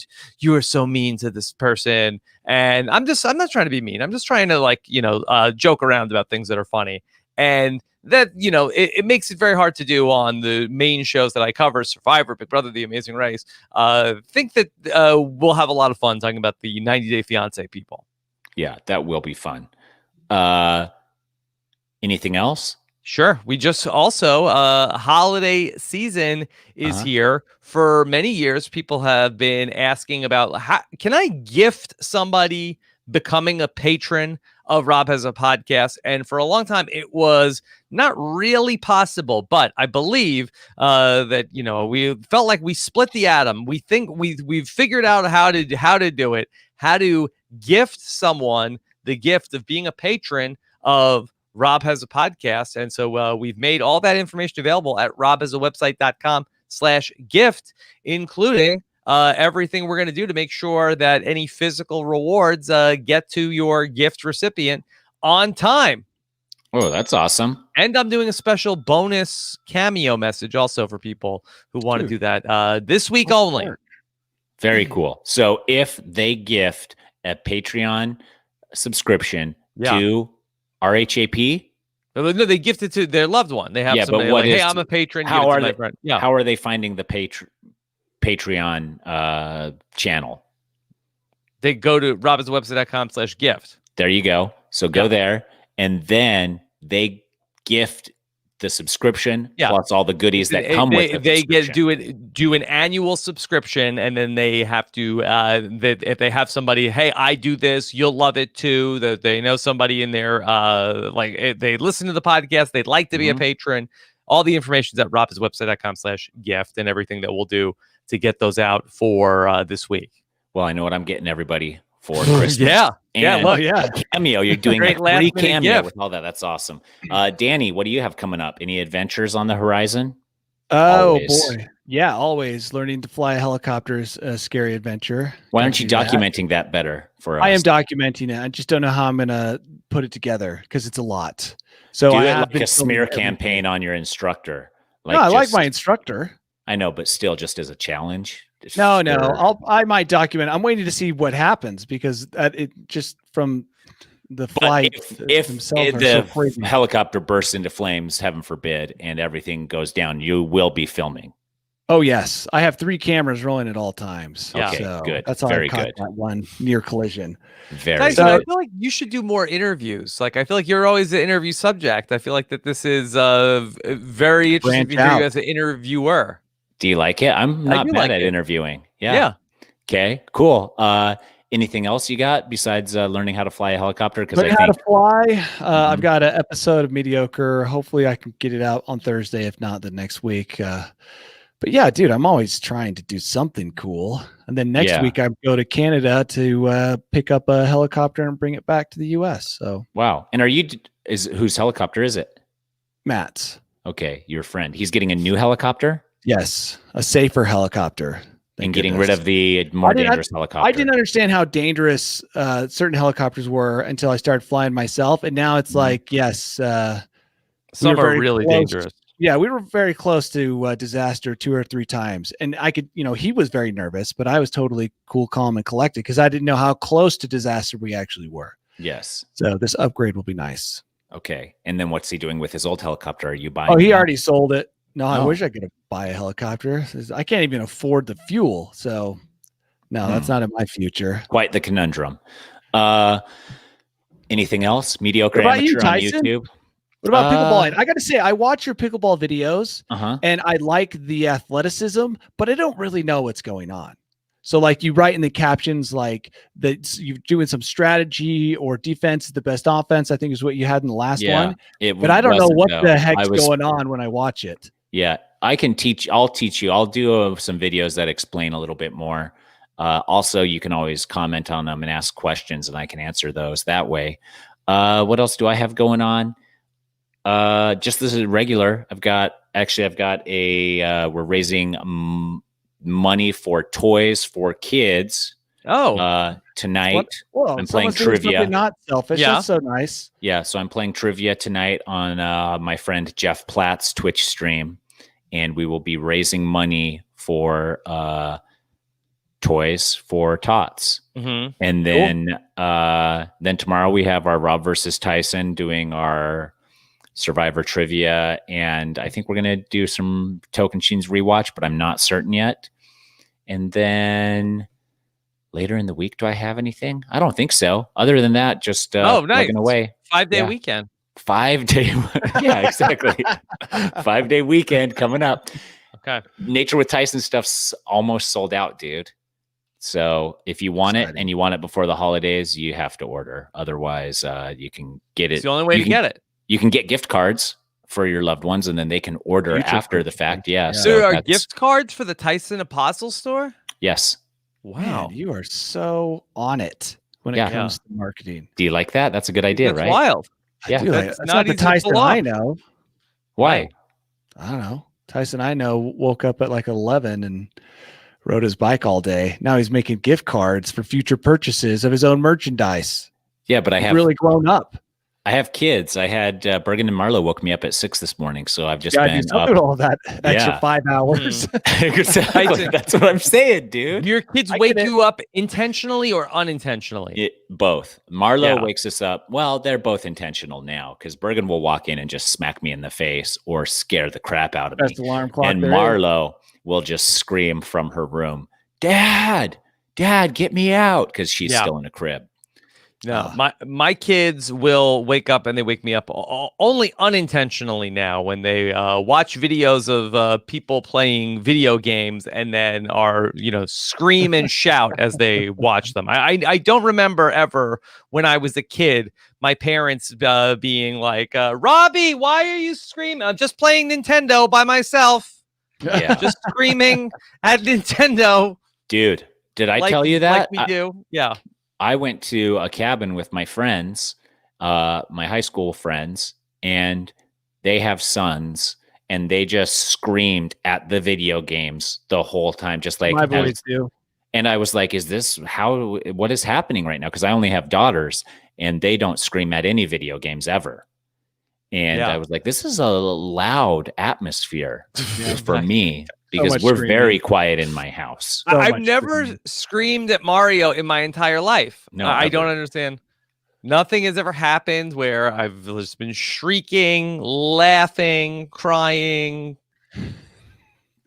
are so mean to this person," and I'm not trying to be mean. I'm just trying to joke around about things that are funny, and that it makes it very hard to do on the main shows that I cover, Survivor, Big Brother, The Amazing Race. Think that we'll have a lot of fun talking about the 90 Day Fiance people. Yeah, that will be fun. Anything else? Sure. We just also holiday season is here. For many years, people have been asking about can I gift somebody becoming a patron of Rob Has a Podcast? And for a long time, it was not really possible. But I believe that we felt like we split the atom. We think we've figured out how to do it. How to gift someone the gift of being a patron of Rob Has a Podcast. And so we've made all that information available at robhasawebsite.com/gift, including everything we're going to do to make sure that any physical rewards get to your gift recipient on time. Oh, that's awesome. And I'm doing a special bonus cameo message also for people who want to do that this week only. Very cool. So if they gift a Patreon subscription to RHAP, no, they gift it to their loved one. They have somebody like, hey, I'm a patron. How are they? Yeah. How are they finding the Patreon channel? They go to robhasawebsite.com/gift. There you go. So go there, and then they gift the subscription plus all the goodies that come with it. They do an annual subscription, and then they have to if they have somebody, hey, I do this, you'll love it too. That they know somebody in there, they listen to the podcast, they'd like to be a patron. All the information is at robhasawebsite.com/gift, and everything that we'll do to get those out for this week. Well, I know what I'm getting everybody for Christmas. Cameo. You're doing a free cameo with all that. That's awesome. Danny, what do you have coming up? Any adventures on the horizon? Oh, boy. Yeah, always learning to fly a helicopter is a scary adventure. Why aren't you documenting that better for us? I am documenting it. I just don't know how I'm going to put it together because it's a lot. So do I it have like a smear campaign on your instructor. Like, no, I like my instructor. I know, but still, just as a challenge. No. I might document. I'm waiting to see what happens because it just from the flight. If the helicopter bursts into flames, heaven forbid, and everything goes down, you will be filming. Oh yes, I have 3 cameras rolling at all times. Okay, so good. That's how Very I caught good. that one near collision. Very Tyson, good. I feel like you should do more interviews. Like I feel like you're always the interview subject. I feel like that this is very interesting to hear you as an interviewer. Do you like it? I'm not bad at interviewing. Yeah. Okay. Cool. Anything else you got besides learning how to fly a helicopter? Because how to fly. I've got an episode of Mediocre. Hopefully, I can get it out on Thursday, if not the next week. But yeah, dude, I'm always trying to do something cool. And then next week, I go to Canada to pick up a helicopter and bring it back to the U.S. So wow. And whose helicopter is it? Matt's. Okay, your friend. He's getting a new helicopter. Yes, a safer helicopter. And getting rid of the more dangerous helicopter. I didn't understand how dangerous certain helicopters were until I started flying myself. And now it's like, yes. Some are really dangerous. Yeah, we were very close to disaster 2 or 3 times. And I could, he was very nervous, but I was totally cool, calm, and collected because I didn't know how close to disaster we actually were. Yes. So this upgrade will be nice. Okay. And then what's he doing with his old helicopter? Are you buying Oh, he already sold it. No, I wish I could buy a helicopter. I can't even afford the fuel. So no, that's not in my future. Quite the conundrum. Anything else? Mediocre amateur on YouTube? What about pickleball? I got to say, I watch your pickleball videos and I like the athleticism, but I don't really know what's going on. So like you write in the captions, like that you're doing some strategy or defense is the best offense, I think is what you had in the last one. But I don't know what the heck's going on when I watch it. Yeah, I can teach. I'll teach you. I'll do some videos that explain a little bit more. Also, you can always comment on them and ask questions, and I can answer those that way. What else do I have going on? Just this is regular. I've got a. We're raising money for toys for kids. Tonight I'm playing trivia. Not selfish. Yeah. That's so nice. Yeah, so I'm playing trivia tonight on my friend Jeff Platt's Twitch stream. And we will be raising money for toys for tots. And then then tomorrow we have our Rob versus Tyson doing our Survivor trivia. And I think we're going to do some Tokenshien's rewatch, but I'm not certain yet. And then later in the week, do I have anything? I don't think so. Other than that, just plugging away. 5-day weekend. 5-day. Yeah, exactly. 5-day weekend coming up. Okay. Nature with Tyson stuff's almost sold out, dude. So if you want it and you want it before the holidays, you have to order. Otherwise, you can get it. It's the only way to get it. You can get gift cards for your loved ones, and then they can order after the fact. Yeah. So there are gift cards for the Tyson Apostol store? Yes. Wow. Man, you are so on it when it comes to marketing. Do you like that? That's a good idea, right? Wild. Yeah, that's not the Tyson I know. Why? I don't know. Tyson I know woke up at like 11 and rode his bike all day. Now he's making gift cards for future purchases of his own merchandise. Yeah, but He's really grown up. I have kids. I had Bergen and Marlo woke me up at 6 this morning, so I've just been up all that extra 5 hours. Exactly. That's what I'm saying, dude. Your kids wake you up intentionally or unintentionally? Both. Marlo wakes us up. Well, they're both intentional now because Bergen will walk in and just smack me in the face or scare the crap out of me. Alarm clock. And Marlo will just scream from her room, "Dad, get me out," because she's still in a crib. No, my kids will wake up and they wake me up only unintentionally now when they watch videos of people playing video games and then are, scream and shout as they watch them. I don't remember ever when I was a kid, my parents being like, Robbie, why are you screaming? I'm just playing Nintendo by myself. Yeah, just screaming at Nintendo. Dude, did I tell you that? Like we do. Yeah. I went to a cabin with my friends, my high school friends, and they have sons. and they just screamed at the video games the whole time, just like my boys do. And I was like, what is happening right now? Because I only have daughters and they don't scream at any video games ever. And I was like, this is a loud atmosphere for me because we're very quiet in my house. I've never screamed at Mario in my entire life. No, I don't understand. Nothing has ever happened where I've just been shrieking, laughing, crying.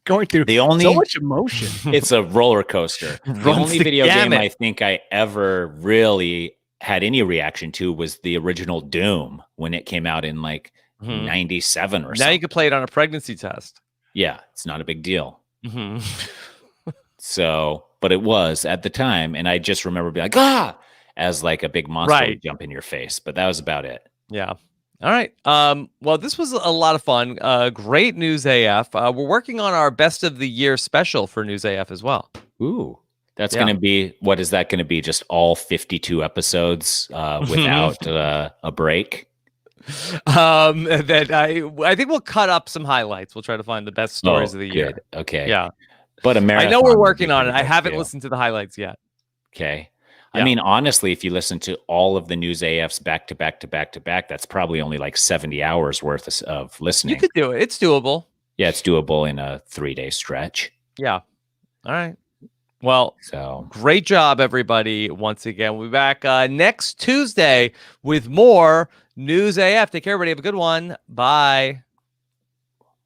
Going through so much emotion. It's a roller coaster. The only video game I think I ever really had any reaction to was the original Doom when it came out in like 97 or something. Now you can play it on a pregnancy test. Yeah, it's not a big deal. So, but it was at the time, and I just remember being like, as like a big monster would jump in your face. But that was about it. Yeah. All right. Well, this was a lot of fun. Great News AF. We're working on our best of the year special for News AF as well. Ooh, that's going to be, what is that going to be? Just all 52 episodes without a break? That I think we'll cut up some highlights. We'll try to find the best stories of the year. Okay. Yeah. But I know we're working on it. I haven't listened to the highlights yet. Okay. I mean, honestly, if you listen to all of the News AFs back to back to back to back, that's probably only like 70 hours worth of listening. You could do it. It's doable. Yeah, it's doable in a 3-day stretch. Yeah. All right. Well, great job, everybody. Once again, we'll be back next Tuesday with more News AF. Take care, everybody. Have a good one. Bye.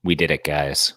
We did it, guys.